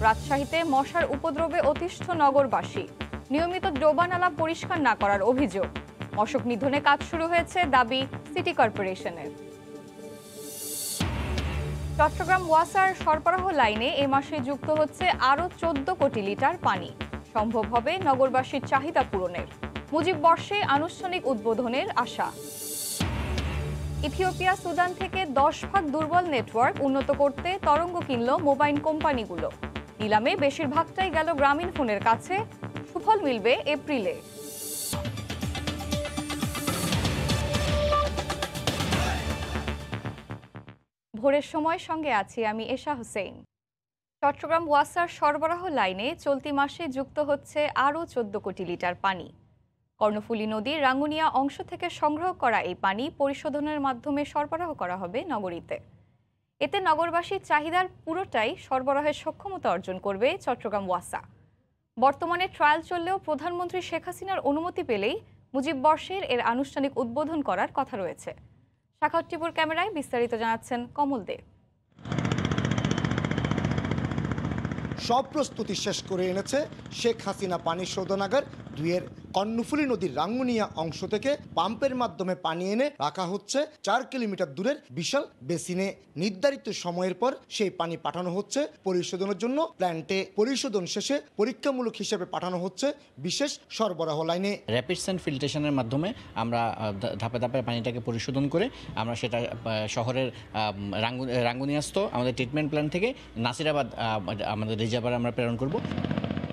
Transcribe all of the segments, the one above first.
রাজশাহীতে মশার উপদ্রবে অতিষ্ঠ নগরবাসী, নিয়মিত ডোবানালা পরিষ্কার না করার অভিযোগ। মশক নিধনে কাজ শুরু হয়েছে, দাবি সিটি কর্পোরেশনের। চট্টগ্রাম ওয়াসার সরবরাহ লাইনে এ মাসে যুক্ত হচ্ছে আরও 14 কোটি লিটার পানি। সম্ভব হবে নগরবাসীর চাহিদা পূরণের। মুজিব বর্ষে আনুষ্ঠানিক উদ্বোধনের আশা। ইথিওপিয়া সুদান থেকে 10 ভাগ দুর্বল নেটওয়ার্ক উন্নত করতে তরঙ্গ কিনল মোবাইল কোম্পানিগুলো। নিলামে বেশিরভাগটাই গেল গ্রামীণ ফোনের কাছে, সুফল মিলবে এপ্রিলে। ভোরের সময় সঙ্গে আছি আমি এশা হোসেন। চট্টগ্রাম ওয়াসার সরবরাহ লাইনে চলতি মাসে যুক্ত হচ্ছে আরও 14 কোটি লিটার পানি। কর্ণফুলী নদীর রাঙ্গুনিয়া অংশ থেকে সংগ্রহ করা এই পানি পরিশোধনের মাধ্যমে সরবরাহ করা হবে নগরীতে। এতে নগরবাসীর চাহিদার পুরোটাই সরবরাহের সক্ষমতা অর্জন করবে চট্টগ্রাম ওয়াসা। বর্তমানে ট্রায়াল চললেও প্রধানমন্ত্রী শেখ হাসিনার অনুমতি পেলেই মুজিব বর্ষের এর আনুষ্ঠানিক উদ্বোধন করার কথা রয়েছে। সাখাওয়াত টিপুর ক্যামেরায় বিস্তারিত জানাচ্ছেন কমল দে। সব প্রস্তুতি শেষ করে এনেছে শেখ হাসিনা পানি শোধনাগার 2-এর কর্ণফুলী নদীর রাঙ্গুনিয়া অংশ থেকে পাম্পের মাধ্যমে পানি এনে রাখা হচ্ছে 4 কিলোমিটার দূরের বিশাল বেসিনে। নির্ধারিত সময়ের পর সেই পানি পাঠানো হচ্ছে পরিশোধনের জন্য প্ল্যান্টে। পরিশোধন শেষে পরীক্ষামূলক হিসেবে পাঠানো হচ্ছে বিশেষ সরবরাহ লাইনে। র্যাপিড স্যান্ড ফিল্ট্রেশনের মাধ্যমে আমরা ধাপে ধাপে পানিটাকে পরিশোধন করে আমরা সেটা শহরের রাঙ্গুনিয়াস্থ আমাদের ট্রিটমেন্ট প্ল্যান্ট থেকে নাসিরাবাদ আমাদের রিজার্ভারে আমরা প্রেরণ করব।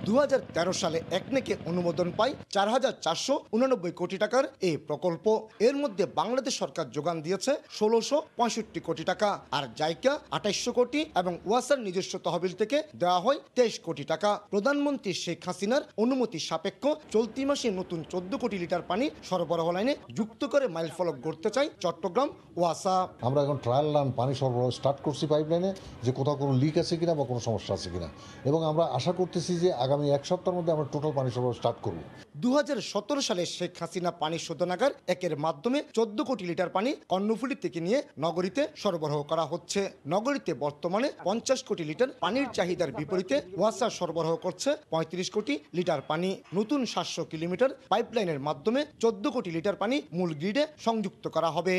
2013 সালে একনেকে অনুমোদন পায় 4,489 কোটি টাকার এই প্রকল্প। এর মধ্যে বাংলাদেশ সরকার যোগান দিয়েছে 1,665 কোটি টাকা, আর জাইকা 2800 কোটি এবং ওয়াসার নিজস্ব তহবিল থেকে দেওয়া হয় 23 কোটি টাকা। প্রধানমন্ত্রী শেখ হাসিনার অনুমতি সাপেক্ষ চলতি মাসে নতুন 14 কোটি লিটার পানি সরবরাহ লাইনে যুক্ত করে মাইলফলক গড়তে চাই চট্টগ্রাম ওয়াসা। আমরা এখন ট্রায়াল রান পানি সরবরাহ স্টার্ট করছি পাইপলাইনে, যে কোথাও কোনো লিক আছে কিনা বা কোনো সমস্যা আছে কিনা, এবং আমরা আশা করতেছি যে আগামী এক সপ্তাহের মধ্যে আমরা টোটাল পানি সরবরাহ স্টার্ট করব। 2017 সালে শেখ হাসিনা পানি শোধনাগার 1-এর মাধ্যমে 14 কোটি লিটার পানি কর্ণফুলী থেকে নিয়ে নগরীতে সরবরাহ করা হচ্ছে। নগরীতে বর্তমানে 50 কোটি লিটার পানির চাহিদার বিপরীতে ওয়াসা সরবরাহ করছে 35 কোটি লিটার পানি। নতুন 700 কিলোমিটার পাইপলাইনের মাধ্যমে 14 কোটি লিটার পানি মূল গ্রিডে সংযুক্ত করা হবে।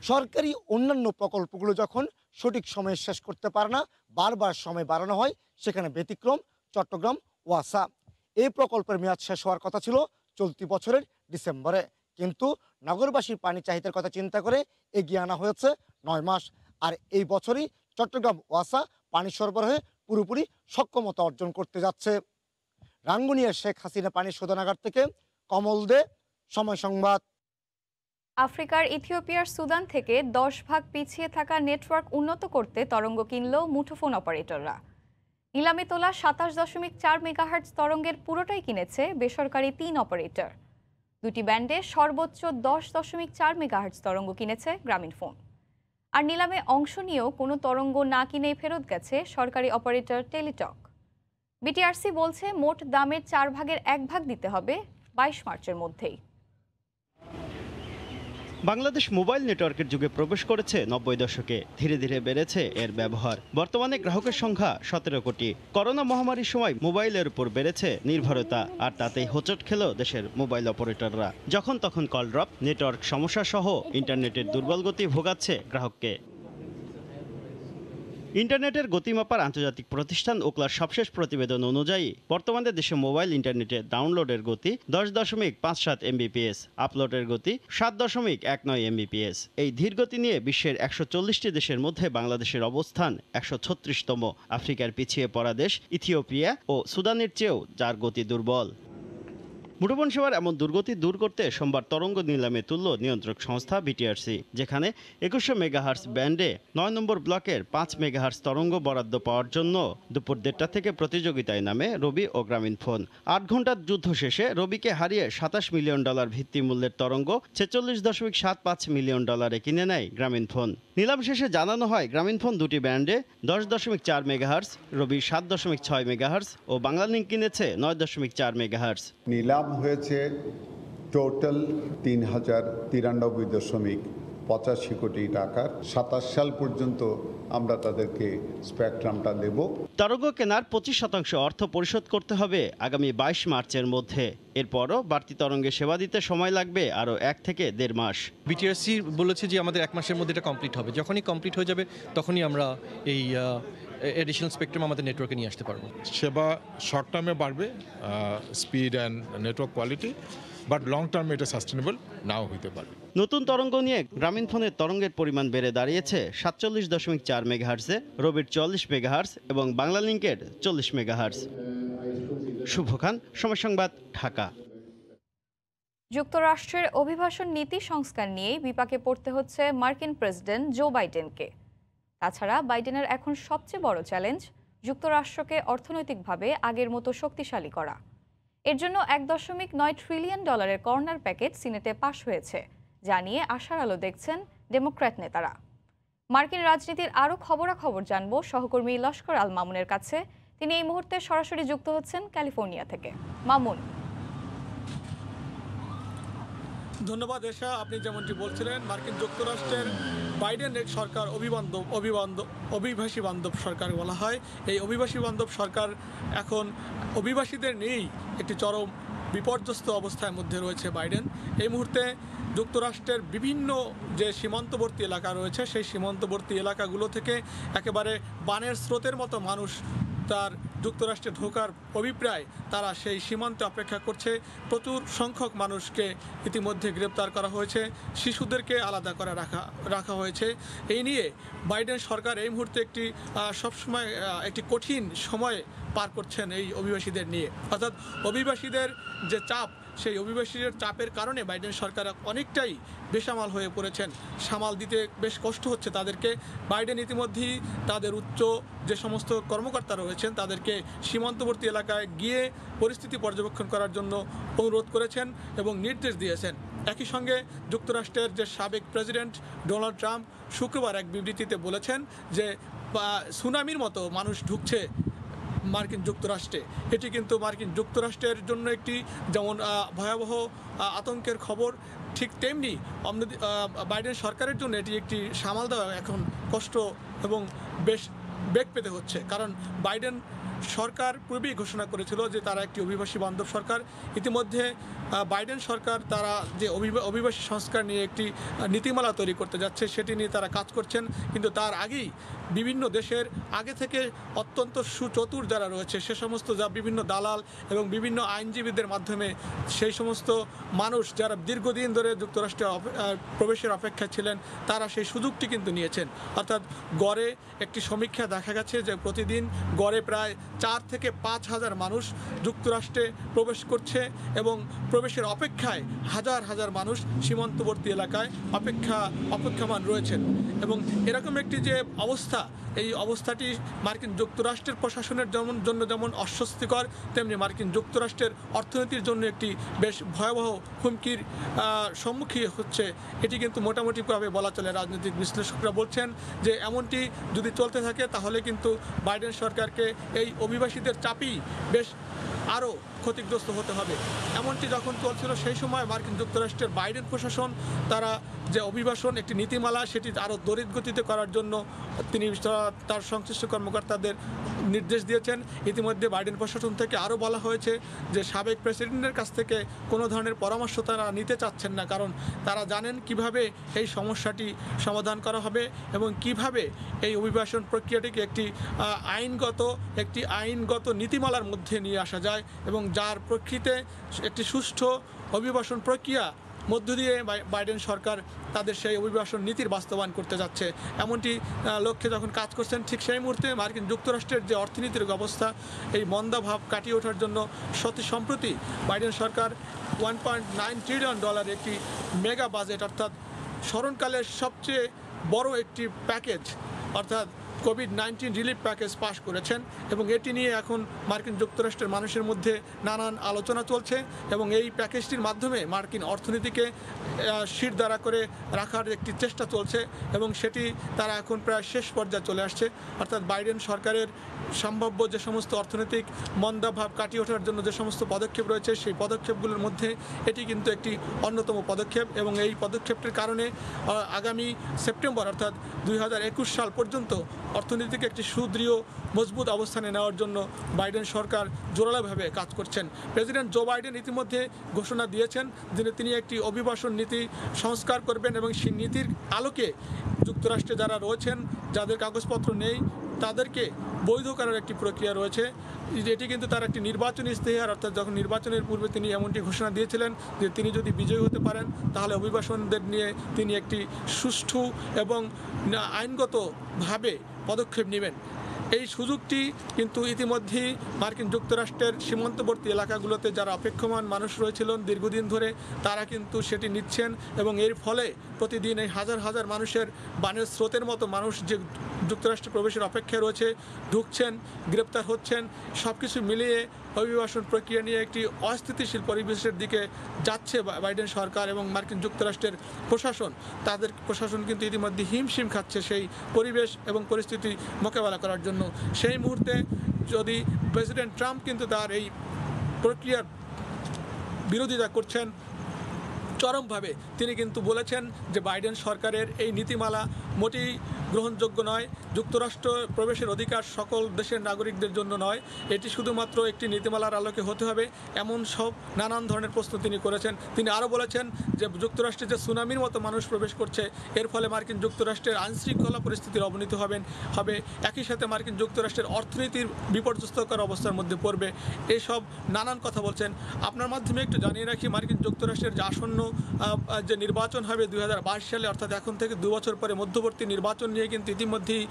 সরকারি অন্যান্য প্রকল্পগুলো যখন সঠিক সময়ে শেষ করতে পারে না, বারবার সময় বাড়ানো হয়, সেখানে ব্যতিক্রম চট্টগ্রাম ওয়াসা। এই প্রকল্পের মেয়াদ শেষ হওয়ার কথা ছিল চলতি বছরের ডিসেম্বরে, কিন্তু নগরবাসীর পানি চাহিদার কথা চিন্তা করে এগিয়ে আনা হয়েছে 9 মাস। আর এই বছরই চট্টগ্রাম ওয়াসা পানি সরবরাহে পুরোপুরি সক্ষমতা অর্জন করতে যাচ্ছে। রাঙ্গুনিয়ার শেখ হাসিনা পানি শোধনাগার থেকে কমল দে, সময় সংবাদ। আফ্রিকার ইথিওপিয়ার সুদান থেকে 10 ভাগ পিছিয়ে থাকা নেটওয়ার্ক উন্নত করতে তরঙ্গ কিনল মুঠোফোন অপারেটররা। নিলামে তোলা 27.4 মেগাহার্টজ তরঙ্গের পুরোটাই কিনেছে বেসরকারি 3 অপারেটর। দুটি ব্যান্ডে সর্বোচ্চ 10.4 মেগাহার্টজ তরঙ্গ কিনেছে গ্রামীণ ফোন। আর নিলামে অংশ নিয়েও কোনো তরঙ্গ না কিনেই ফেরত গেছে সরকারি অপারেটর টেলিটক। বিটিআরসি বলছে মোট দামের 4 ভাগের 1 ভাগ দিতে হবে 22 মার্চের মধ্যেই। বাংলাদেশ মোবাইল নেটওয়ার্কের যুগে প্রবেশ করেছে 90 দশকে। ধীরে ধীরে বেড়েছে এর ব্যবহার। বর্তমানে গ্রাহকের সংখ্যা 17 কোটি। করোনা মহামারীর সময় মোবাইলের উপর বেড়েছে নির্ভরতা, আর তাতেই হোঁচট খেল দেশের মোবাইল অপারেটররা। যখন তখন কল ড্রপ, নেটওয়ার্ক সমস্যা সহ ইন্টারনেটের দুর্বল গতি ভোগাচ্ছে গ্রাহককে। ইন্টারনেটের গতিমাপার আন্তর্জাতিক প্রতিষ্ঠান ওকলার সবশেষ প্রতিবেদন অনুযায়ী বর্তমানে দেশে মোবাইল ইন্টারনেটে ডাউনলোডের গতি 10.57 MBPS, আপলোডের গতি 7.19 MBPS। এই ধীর গতি নিয়ে বিশ্বের 140টি দেশের মধ্যে বাংলাদেশের অবস্থান 136তম। আফ্রিকার পিছিয়ে পড়া দেশ ইথিওপিয়া ও সুদানের চেয়েও যার গতি দুর্বল। মুঠোফোন সেবার এমন দুর্গতি দূর করতে সোমবার তরঙ্গ নিলামে তুলল নিয়ন্ত্রক সংস্থা বিটিআরসি, যেখানে 2100 মেগাহার্টজ ব্যান্ডে 9 নম্বর ব্লকের 5 মেগাহার্টজ তরঙ্গ বরাদ্দ পাওয়ার জন্য দুপুর 1:30 থেকে প্রতিযোগিতায় নামে রবি ও গ্রামীণ ফোন। 8 ঘন্টার যুদ্ধ শেষে রবিকে হারিয়ে $27 মিলিয়ন ভিত্তিমূল্যের তরঙ্গ $46.75 মিলিয়ন কিনে নেয় গ্রামীণ ফোন। নিলাম শেষে জানানো হয় গ্রামীণ ফোন দুটি ব্যান্ডে 10.4 মেগাহার্টজ, রবি 7.6 মেগাহার্টজ ও বাংলালিংক কিনেছে 9.4 মেগাহার্টজ। নিলাম হয়েছে টোটাল 3093.5 85 কোটি টাকার 27 সাল পর্যন্ত আমরা তাদেরকে স্পেকট্রামটা দেব। তরঙ্গ কেনার 25% অর্থ পরিশোধ করতে হবে আগামী 22 মার্চের মধ্যে। এরপরও বাড়তি তরঙ্গে সেবা দিতে সময় লাগবে আরও 1 থেকে 1.5 মাস। বিটিআরসি বলেছে যে আমাদের 1 মাসের মধ্যে এটা কমপ্লিট হবে। যখনই কমপ্লিট হয়ে যাবে তখনই আমরা এই এডিশনাল স্পেকট্রাম আমাদের নেটওয়ার্কে নিয়ে আসতে পারবো। সেবা শর্ট টার্মে বাড়বে, speed and network quality, but long টার্মে এটা সাস্টেনেবল নাও হতে পারে। নতুন তরঙ্গ নিয়ে গ্রামীণফোনের তরঙ্গের পরিমাণ বেড়ে দাঁড়িয়েছে 47.4 মেগাহার্টজে, রবির 44 মেগাহার্টজ এবং বাংলালিংকের 40 মেগাহার্টজ। শুভ খান, সময় সংবাদ, ঢাকা। যুক্তরাষ্ট্রের অভিবাসন নীতি সংস্কার নিয়েই বিপাকে পড়তে হচ্ছে মার্কিন প্রেসিডেন্ট জো বাইডেনকে। তাছাড়া বাইডেনের এখন সবচেয়ে বড় চ্যালেঞ্জ যুক্তরাষ্ট্রকে অর্থনৈতিকভাবে আগের মতো শক্তিশালী করা। এর জন্য $1.9 ট্রিলিয়ন কর্নার প্যাকেজ সিনেটে পাশ হয়েছে, যা নিয়ে আশার আলো দেখছেন ডেমোক্র্যাট নেতারা। মার্কিন রাজনীতির আরও খবরাখবর জানব সহকর্মী লস্কর আল মামুনের কাছে। তিনি এই মুহূর্তে সরাসরি যুক্ত হচ্ছেন ক্যালিফোর্নিয়া থেকে। মামুন। ধন্যবাদ এশা। আপনি যেমনটি বলছিলেন, মার্কিন যুক্তরাষ্ট্রের বাইডেন এক সরকার অভিবাসী বান্ধব সরকার বলা হয়। এই অভিবাসী বান্ধব সরকার এখন অভিবাসীদের নিয়েই একটি চরম বিপর্যস্ত অবস্থার মধ্যে রয়েছে বাইডেন। এই মুহূর্তে যুক্তরাষ্ট্রের বিভিন্ন যে সীমান্তবর্তী এলাকা রয়েছে, সেই সীমান্তবর্তী এলাকাগুলো থেকে একেবারে বানের স্রোতের মতো মানুষ তার যুক্তরাষ্ট্রে ঢোকার অভিপ্রায় তারা সেই সীমান্তে অপেক্ষা করছে। প্রচুর সংখ্যক মানুষকে ইতিমধ্যে গ্রেপ্তার করা হয়েছে, শিশুদেরকে আলাদা করে রাখা হয়েছে। এই নিয়ে বাইডেন সরকার এই মুহূর্তে সবসময় একটি কঠিন সময় পার করছেন এই অভিবাসীদের নিয়ে। অর্থাৎ অভিবাসীদের যে চাপ, সেই অভিবাসীদের চাপের কারণে বাইডেন সরকার অনেকটাই বেসামাল হয়ে পড়েছেন। সামাল দিতে বেশ কষ্ট হচ্ছে তাদেরকে। বাইডেন ইতিমধ্যেই তাদের উচ্চ যে সমস্ত কর্মকর্তা রয়েছেন তাদেরকে সীমান্তবর্তী এলাকায় গিয়ে পরিস্থিতি পর্যবেক্ষণ করার জন্য অনুরোধ করেছেন এবং নির্দেশ দিয়েছেন। একই সঙ্গে যুক্তরাষ্ট্রের যে সাবেক প্রেসিডেন্ট ডোনাল্ড ট্রাম্প শুক্রবার এক বিবৃতিতে বলেছেন যে সুনামির মতো মানুষ ঢুকছে মার্কিন যুক্তরাষ্ট্রে। এটি কিন্তু মার্কিন যুক্তরাষ্ট্রের জন্য একটি যেমন ভয়াবহ আতঙ্কের খবর, ঠিক তেমনি বাইডেন সরকারের জন্য এটি একটি সামাল দেওয়া এখন কষ্ট এবং বেশ বেগ পেতে হচ্ছে। কারণ বাইডেন সরকার পূর্বেই ঘোষণা করেছিল যে তারা একটি অভিবাসী বান্ধব সরকার। ইতিমধ্যে বাইডেন সরকার তারা যে অভিবাসী সংস্কার নিয়ে একটি নীতিমালা তৈরি করতে যাচ্ছে, সেটি নিয়ে তারা কাজ করছেন। কিন্তু তার আগেই বিভিন্ন দেশের আগে থেকে অত্যন্ত সুচতুর যারা রয়েছে, সে সমস্ত বিভিন্ন দালাল এবং বিভিন্ন আইনজীবীদের মাধ্যমে সেই সমস্ত মানুষ যারা দীর্ঘদিন ধরে যুক্তরাষ্ট্রে প্রবেশের অপেক্ষা ছিলেন, তারা সেই সুযোগটি কিন্তু নিয়েছেন। অর্থাৎ গড়ে একটি সমীক্ষা দেখা গেছে যে প্রতিদিন গড়ে প্রায় 4 থেকে 5 হাজার মানুষ যুক্তরাষ্ট্রে প্রবেশ করছে এবং প্রবেশের অপেক্ষায় হাজার হাজার মানুষ সীমান্তবর্তী এলাকায় অপেক্ষমান রয়েছেন। এবং এরকম একটি যে অবস্থা, এই অবস্থাটি মার্কিন যুক্তরাষ্ট্রের প্রশাসনের জন্য যেমন অস্বস্তিকর, তেমনি মার্কিন যুক্তরাষ্ট্রের অর্থনীতির জন্য একটি বেশ ভয়াবহ হুমকির সম্মুখীন হচ্ছে। এটি কিন্তু মোটামুটিভাবে বলা চলে। রাজনৈতিক বিশ্লেষকরা বলছেন যে এমনটি যদি চলতে থাকে তাহলে কিন্তু বাইডেন সরকারকে এই অভিবাসীদের চাপই বেশ আরও ক্ষতিগ্রস্ত হতে হবে। এমনটি যখন চলছিল সেই সময় মার্কিন যুক্তরাষ্ট্রের বাইডেন প্রশাসন তারা যে অভিবাসন একটি নীতিমালা, সেটি আরও তড়িৎ গতিতে করার জন্য তিনি তার সংশ্লিষ্ট কর্মকর্তাদের নির্দেশ দিয়েছেন। ইতিমধ্যে বাইডেন প্রশাসন থেকে আরও বলা হয়েছে যে সাবেক প্রেসিডেন্টের কাছ থেকে কোনো ধরনের পরামর্শ তারা নিতে চাচ্ছেন না, কারণ তারা জানেন কিভাবে এই সমস্যাটি সমাধান করা হবে এবং কিভাবে এই অভিবাসন প্রক্রিয়াটিকে একটি আইনগত নীতিমালার মধ্যে নিয়ে আসা যায় এবং যার প্রেক্ষিতে একটি সুষ্ঠু অভিবাসন প্রক্রিয়া মধ্য দিয়ে বাইডেন সরকার তাদের সেই অভিবাসন নীতির বাস্তবায়ন করতে যাচ্ছে। এমনটি লক্ষ্যে যখন কাজ করছেন, ঠিক সেই মুহূর্তে মার্কিন যুক্তরাষ্ট্রের যে অর্থনীতির অবস্থা, এই মন্দাভাব কাটিয়ে ওঠার জন্য সম্প্রতি বাইডেন সরকার $1.9 ট্রিলিয়ন একটি মেগা বাজেট, অর্থাৎ স্মরণকালের সবচেয়ে বড় একটি প্যাকেজ, অর্থাৎ কোভিড-19 রিলিফ প্যাকেজ পাশ করেছেন এবং এটি নিয়ে এখন মার্কিন যুক্তরাষ্ট্রের মানুষের মধ্যে নানান আলোচনা চলছে এবং এই প্যাকেজটির মাধ্যমে মার্কিন অর্থনীতিকে শিরদাঁড়া করে রাখার একটি চেষ্টা চলছে এবং সেটি তারা এখন প্রায় শেষ পর্যায়ে চলে আসছে। অর্থাৎ বাইডেন সরকারের সম্ভাব্য যে সমস্ত অর্থনৈতিক মন্দাভাব কাটিয়ে ওঠার জন্য যে সমস্ত পদক্ষেপ রয়েছে সেই পদক্ষেপগুলোর মধ্যে এটি কিন্তু একটি অন্যতম পদক্ষেপ এবং এই পদক্ষেপটির কারণে আগামী সেপ্টেম্বর অর্থাৎ 2021 সাল পর্যন্ত অর্থনীতিকে একটি সুদৃঢ় মজবুত অবস্থানে নেওয়ার জন্য বাইডেন সরকার জোরালোভাবে কাজ করছেন। প্রেসিডেন্ট জো বাইডেন ইতিমধ্যে ঘোষণা দিয়েছেন যে তিনি একটি অভিবাসন নীতি সংস্কার করবেন এবং সেই নীতির আলোকে যুক্তরাষ্ট্রে যারা রয়েছেন যাদের কাগজপত্র নেই তাদেরকে বৈধ করার একটি প্রক্রিয়া রয়েছে। এটি কিন্তু তার একটি নির্বাচনী ইস্তেহার, অর্থাৎ যখন নির্বাচনের পূর্বে তিনি এমনটি ঘোষণা দিয়েছিলেন যে তিনি যদি বিজয়ী হতে পারেন তাহলে অভিবাসনদের নিয়ে তিনি একটি সুষ্ঠু এবং আইনগতভাবে পদক্ষেপ নেবেন। এই সুযোগটি কিন্তু ইতিমধ্যেই মার্কিন যুক্তরাষ্ট্রের সীমান্তবর্তী এলাকাগুলোতে যারা অপেক্ষমান মানুষ রয়েছিলেন দীর্ঘদিন ধরে তারা কিন্তু সেটি নিচ্ছেন এবং এর ফলে প্রতিদিন এই হাজার হাজার মানুষের বানের স্রোতের মতো মানুষ যে যুক্তরাষ্ট্রে প্রবেশের অপেক্ষায় রয়েছে ঢুকছেন, গ্রেপ্তার হচ্ছেন, সব কিছু মিলিয়ে অভিবাসন প্রক্রিয়া নিয়ে একটি অস্থিতিশীল পরিবেশের দিকে যাচ্ছে বাইডেন সরকার এবং মার্কিন যুক্তরাষ্ট্রের প্রশাসন। তাদের প্রশাসন কিন্তু ইতিমধ্যে হিমশিম খাচ্ছে সেই পরিবেশ এবং পরিস্থিতি মোকাবেলা করার জন্য। সেই মুহূর্তে যদি প্রেসিডেন্ট ট্রাম্প কিন্তু তার এই প্রক্রিয়ার বিরোধিতা করছেন চরমভাবে, তিনি কিন্তু বলেছেন যে বাইডেন সরকারের এই নীতিমালা মোটেই গ্রহণযোগ্য নয়। যুক্তরাষ্ট্র প্রবেশের অধিকার সকল দেশের নাগরিকদের জন্য নয়, এটি শুধুমাত্র একটি নীতিমালার আলোকে হতে হবে, এমন সব নানান ধরনের প্রশ্ন তিনি করেছেন। তিনি আরও বলেছেন যে যুক্তরাষ্ট্রে যে সুনামির মতো মানুষ প্রবেশ করছে এর ফলে মার্কিন যুক্তরাষ্ট্রের আইনশৃঙ্খলা পরিস্থিতির অবনতি হবে, একই সাথে মার্কিন যুক্তরাষ্ট্রের অর্থনীতির বিপর্যস্তকর অবস্থার মধ্যে পড়বে, এসব নানান কথা বলছেন। আপনার মাধ্যমে একটু জানিয়ে রাখি, মার্কিন যুক্তরাষ্ট্রের যে আসন্ন যে নির্বাচন হবে 2022 সালে, অর্থাৎ এখন থেকে 2 বছর পরে মধ্যবর্তী নির্বাচন নিয়ে কিন্তু ইতিমধ্যেই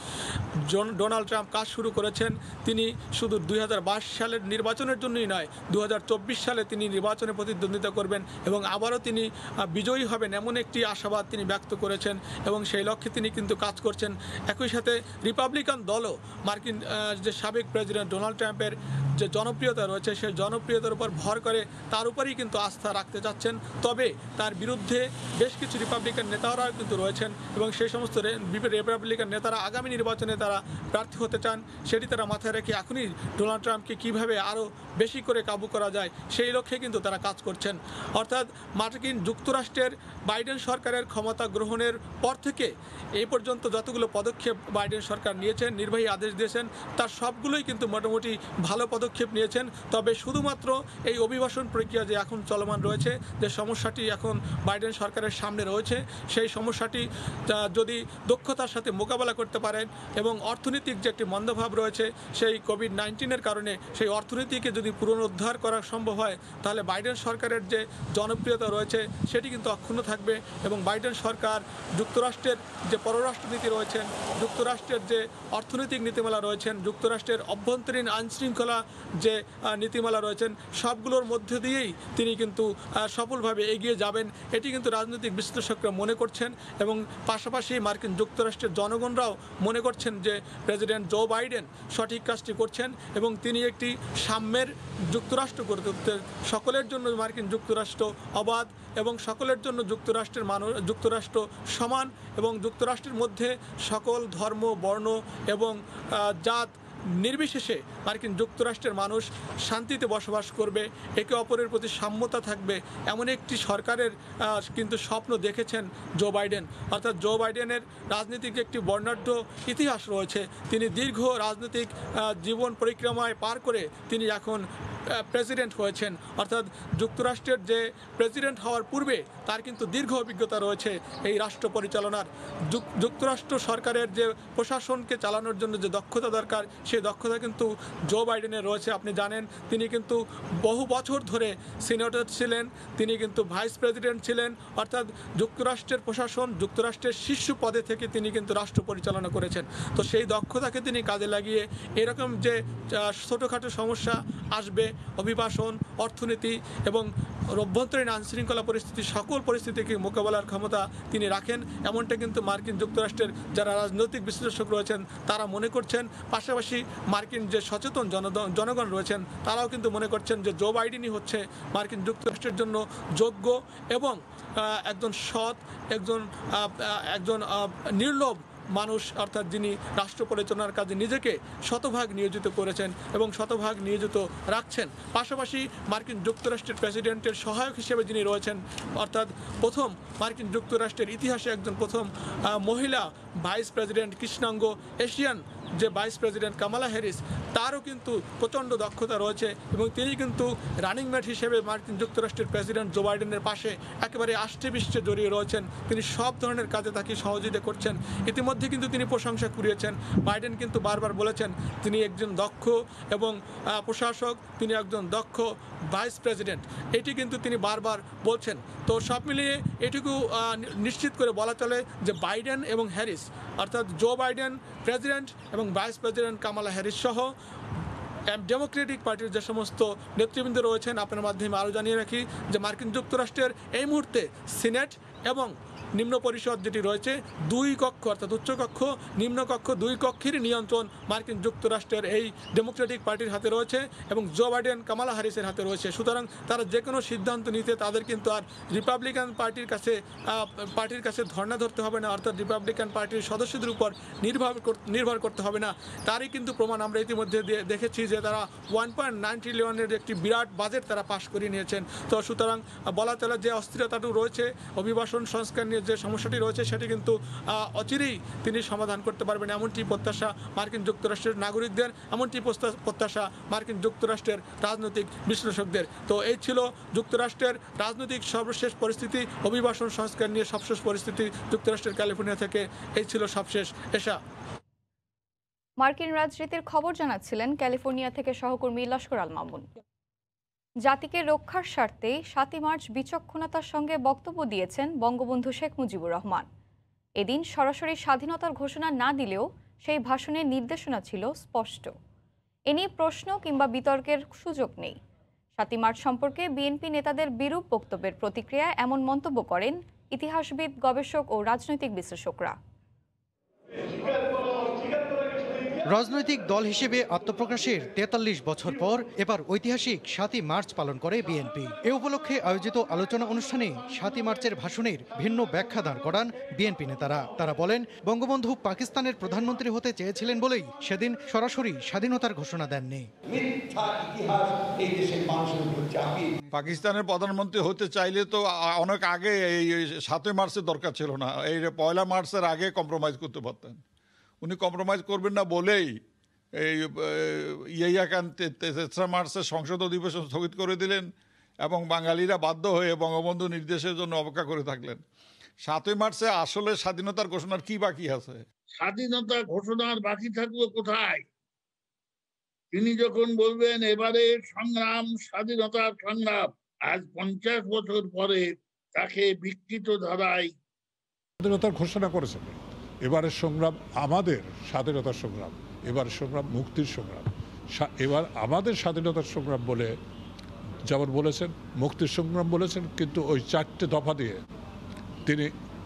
ডোনাল্ড ট্রাম্প কাজ শুরু করেছেন। তিনি শুধু 2022 সালের নির্বাচনের জন্যই নয়, 2024 সালে তিনি নির্বাচনে প্রতিদ্বন্দ্বিতা করবেন এবং আবারও তিনি বিজয়ী হবেন এমন একটি আশাবাদ তিনি ব্যক্ত করেছেন এবং সেই লক্ষ্যে তিনি কিন্তু কাজ করছেন। একই সাথে রিপাবলিকান দলও মার্কিন যে সাবেক প্রেসিডেন্ট ডোনাল্ড ট্রাম্পের যে জনপ্রিয়তা রয়েছে সেই জনপ্রিয়তার উপর ভর করে তার উপরেই কিন্তু আস্থা রাখতে চাচ্ছেন। তবে তার বিরুদ্ধে বেশ কিছু রিপাবলিকান নেতারাও কিন্তু রয়েছেন এবং সেই সমস্ত রিপাবলিকান নেতারা আগামী নির্বাচনে তারা প্রার্থী হতে চান, সেটি তারা মাথায় রেখে এখনই ডোনাল্ড ট্রাম্পকে কীভাবে আরও বেশি করে কাবু করা যায় সেই লক্ষ্যে কিন্তু তারা কাজ করছেন। অর্থাৎ মার্কিন যুক্তরাষ্ট্রের বাইডেন সরকারের ক্ষমতা গ্রহণের পর থেকে এই পর্যন্ত যতগুলো পদক্ষেপ বাইডেন সরকার নিয়েছেন, নির্বাহী আদেশ দিয়েছেন, তার সবগুলোই কিন্তু মোটামুটি ভালো পদক্ষেপ নিয়েছেন। তবে শুধুমাত্র এই অভিবাসন প্রক্রিয়া যে এখন চলমান রয়েছে, যে সমস্যাটি এখন বাইডেন সরকারের সামনে রয়েছে, সেই সমস্যাটি যদি দক্ষতার সাথে মোকাবেলা করতে পারেন এবং অর্থনৈতিক যে একটি মন্দভাব রয়েছে সেই কোভিড-19 কারণে সেই অর্থনীতিকে যদি পুনরুদ্ধার করা সম্ভব হয় তাহলে বাইডেন সরকারের যে জনপ্রিয়তা রয়েছে সেটি কিন্তু অক্ষুণ্ণ থাকবে এবং বাইডেন সরকার যুক্তরাষ্ট্রের যে পররাষ্ট্রনীতি রয়েছেন, যুক্তরাষ্ট্রের যে অর্থনৈতিক নীতিমালা রয়েছেন, যুক্তরাষ্ট্রের অভ্যন্তরীণ আইনশৃঙ্খলা যে নীতিমালা রয়েছেন, সবগুলোর মধ্যে দিয়েই তিনি কিন্তু সফলভাবে এগিয়ে যাবেন, এটি কিন্তু রাজনৈতিক বিশ্লেষকরা মনে করছেন এবং পাশাপাশি মার্কিন যুক্তরাষ্ট্রের জনগণরাও মনে করছেন যে প্রেসিডেন্ট জো বাইডেন সঠিক কাজটি করছেন এবং তিনি একটি সাম্যের যুক্তরাষ্ট্র গড়ে তুলতে, সকলের জন্য মার্কিন যুক্তরাষ্ট্র অবাধ এবং সকলের জন্য যুক্তরাষ্ট্র সমান এবং যুক্তরাষ্ট্রের মধ্যে সকল ধর্ম, বর্ণ এবং জাত নির্বিশেষে মার্কিন যুক্তরাষ্ট্রের মানুষ শান্তিতে বসবাস করবে, একে অপরের প্রতি সাম্যতা থাকবে, এমন একটি সরকারের কিন্তু স্বপ্ন দেখেছেন জো বাইডেন। অর্থাৎ জো বাইডেনের রাজনীতিক একটি বর্ণাঢ্য ইতিহাস রয়েছে। তিনি দীর্ঘ রাজনৈতিক জীবন পরিক্রমায় পার করে তিনি এখন প্রেসিডেন্ট হয়েছেন। অর্থাৎ যুক্তরাষ্ট্রের যে প্রেসিডেন্ট হওয়ার পূর্বে তার কিন্তু দীর্ঘ অভিজ্ঞতা রয়েছে এই রাষ্ট্র পরিচালনার। যুক্তরাষ্ট্র সরকারের যে প্রশাসনকে চালানোর জন্য যে দক্ষতা দরকার সেই দক্ষতা কিন্তু জো বাইডেনের রয়েছে। আপনি জানেন তিনি কিন্তু বহু বছর ধরে সিনেটর ছিলেন, তিনি কিন্তু ভাইস প্রেসিডেন্ট ছিলেন, অর্থাৎ যুক্তরাষ্ট্রের প্রশাসন, যুক্তরাষ্ট্রের শীর্ষ পদে থেকে তিনি কিন্তু রাষ্ট্র পরিচালনা করেছেন। তো সেই দক্ষতাকে তিনি কাজে লাগিয়ে এরকম যে ছোটোখাটো সমস্যা আসবে, অভিবাসন, অর্থনীতি এবং অভ্যন্তরীণ আইনশৃঙ্খলা পরিস্থিতি সকল পরিস্থিতিকে মোকাবেলার ক্ষমতা তিনি রাখেন, এমনটা কিন্তু মার্কিন যুক্তরাষ্ট্রের যারা রাজনৈতিক বিশ্লেষক রয়েছেন তারা মনে করছেন। পাশাপাশি মার্কিন যে সচেতন জনগণ রয়েছেন তারাও কিন্তু মনে করছেন যে জো বাইডেনই হচ্ছে মার্কিন যুক্তরাষ্ট্রের জন্য যোগ্য এবং একজন সৎ, একজন নির্লোভ মানুষ, অর্থাৎ যিনি রাষ্ট্র পরিচালনার কাজে নিজেকে শতভাগ নিয়োজিত করেছেন এবং শতভাগ নিয়োজিত রাখছেন। পাশাপাশি মার্কিন যুক্তরাষ্ট্রের প্রেসিডেন্টের সহায়ক হিসেবে যিনি রয়েছেন, অর্থাৎ প্রথম মার্কিন যুক্তরাষ্ট্রের ইতিহাসে একজন প্রথম মহিলা ভাইস প্রেসিডেন্ট, কৃষ্ণাঙ্গ এশিয়ান যে ভাইস প্রেসিডেন্ট কামালা হ্যারিস, তারও কিন্তু প্রচণ্ড দক্ষতা রয়েছে এবং তিনি কিন্তু রানিং মেট হিসেবে মার্কিন যুক্তরাষ্ট্রের প্রেসিডেন্ট জো বাইডেনের পাশে একেবারে আষ্টে পৃষ্ঠে জড়িয়ে রয়েছেন। তিনি সব ধরনের কাজে তাকে সহযোগিতা করছেন। ইতিমধ্যে কিন্তু তিনি প্রশংসা কুড়িয়েছেন। বাইডেন কিন্তু বারবার বলেছেন তিনি একজন দক্ষ এবং প্রশাসক, তিনি একজন দক্ষ ভাইস প্রেসিডেন্ট, এটি কিন্তু তিনি বারবার বলছেন। তো সব মিলিয়ে এটুকু নিশ্চিত করে বলা চলে যে বাইডেন এবং হ্যারিস, অর্থাৎ জো বাইডেন প্রেসিডেন্ট এবং ভাইস প্রেসিডেন্ট কামালা হ্যারিস সহ ডেমোক্রেটিক পার্টির যে সমস্ত নেতৃবৃন্দ রয়েছেন, আপনার মাধ্যমে আরও জানিয়ে রাখি যে মার্কিন যুক্তরাষ্ট্রের এই মুহূর্তে সিনেট এবং নিম্ন পরিষদ যেটি রয়েছে, দুই কক্ষ অর্থাৎ উচ্চকক্ষ নিম্নকক্ষ দুই কক্ষেরই নিয়ন্ত্রণ মার্কিন যুক্তরাষ্ট্রের এই ডেমোক্রেটিক পার্টির হাতে রয়েছে এবং জো বাইডেন কামালা হ্যারিসের হাতে রয়েছে। সুতরাং তারা যে কোনো সিদ্ধান্ত নিতে তাদের কিন্তু আর রিপাবলিকান পার্টির কাছে ধর্ণা ধরতে হবে না, অর্থাৎ রিপাবলিকান পার্টির সদস্যদের উপর নির্ভর করতে হবে না। তারই কিন্তু প্রমাণ আমরা ইতিমধ্যে দেখেছি যে তারা 1.9 ট্রিলিয়নের একটি বিরাট বাজেট তারা পাশ করিয়ে নিয়েছেন। তো সুতরাং বলা চলে যে অস্থিরতাটু রয়েছে, অভিবাসন সংস্কার নিয়ে যে সমস্যাটি রয়েছে সেটি কিন্তু অচিরেই তিনি সমাধান করতে পারবেন, এমনটি প্রত্যাশা মার্কিন যুক্তরাষ্ট্রের নাগরিকদের, এমনটি প্রত্যাশা মার্কিন যুক্তরাষ্ট্রের রাজনৈতিক বিশ্লেষকদের। তো এই ছিল যুক্তরাষ্ট্রের রাজনৈতিক সর্বশেষ পরিস্থিতি, অভিবাসন সংস্কার নিয়ে সবশেষ পরিস্থিতি যুক্তরাষ্ট্রের ক্যালিফোর্নিয়া থেকে। এই ছিল সবশেষ এশা। মার্কিন রাজনীতির খবর জানাচ্ছিলেন ক্যালিফোর্নিয়া থেকে সহকর্মী লস্কর আল মামুন। জাতিকে রক্ষার স্বার্থে 7 মার্চ বিচক্ষণতার সঙ্গে বক্তব্য দিয়েছেন বঙ্গবন্ধু শেখ মুজিবুর রহমান। এদিন সরাসরি স্বাধীনতার ঘোষণা না দিলেও সেই ভাষণের নির্দেশনা ছিল স্পষ্ট। এ নিয়ে প্রশ্ন কিংবা বিতর্কের সুযোগ নেই। 7 মার্চ সম্পর্কে বিএনপি নেতাদের বিরূপ বক্তব্যের প্রতিক্রিয়ায় এমন মন্তব্য করেন ইতিহাসবিদ, গবেষক ও রাজনৈতিক বিশ্লেষকরা। রাজনৈতিক দল হিসেবে আত্মপ্রকাশের 43 বছর পর এবার ঐতিহাসিক 7 মার্চ পালন করে বিএনপি। এ উপলক্ষে আয়োজিত আলোচনা অনুষ্ঠানে 7 মার্চের ভাষণের ভিন্ন ব্যাখ্যা দাঁড় করান বিএনপি নেতারা। তারা বলেন, বঙ্গবন্ধু পাকিস্তানের প্রধানমন্ত্রী হতে চেয়েছিলেন বলেই সেদিন সরাসরি স্বাধীনতার ঘোষণা দেননি। পাকিস্তানের প্রধানমন্ত্রী হতে চাইলে তো অনেক আগে এই 7 মার্চের দরকার ছিল না, এই 1 মার্চের আগে কম্প্রোমাইজ করতে পারতেন। উনি কম্প্রোমাইজ করবেন না বলেই এই ইয়াকান 3 মার্চের সংসদ অধিবেশন স্থগিত করে দিলেন এবং বাঙালিরা বাধ্য হয়ে বঙ্গবন্ধু নির্দেশের জন্য অপেক্ষা করে থাকলেন। 7 মার্চে আসলে স্বাধীনতার ঘোষণার কি বাকি আছে? স্বাধীনতা ঘোষণার বাকি থাকলো কোথায়? তিনি যখন বলবেন এবারে সংগ্রাম স্বাধীনতার সংগ্রাম, আজ 50 বছর পরে তাকে বিকৃত ধারায় স্বাধীনতার ঘোষণা করেছেন। এবারের সংগ্রাম আমাদের স্বাধীনতার সংগ্রাম, এবার সংগ্রাম মুক্তির সংগ্রাম। এবার আমাদের স্বাধীনতার সংগ্রাম বলে যেমন বলেছেন, মুক্তির সংগ্রাম বলেছেন, কিন্তু ওই 4টে দফা দিয়ে তিনি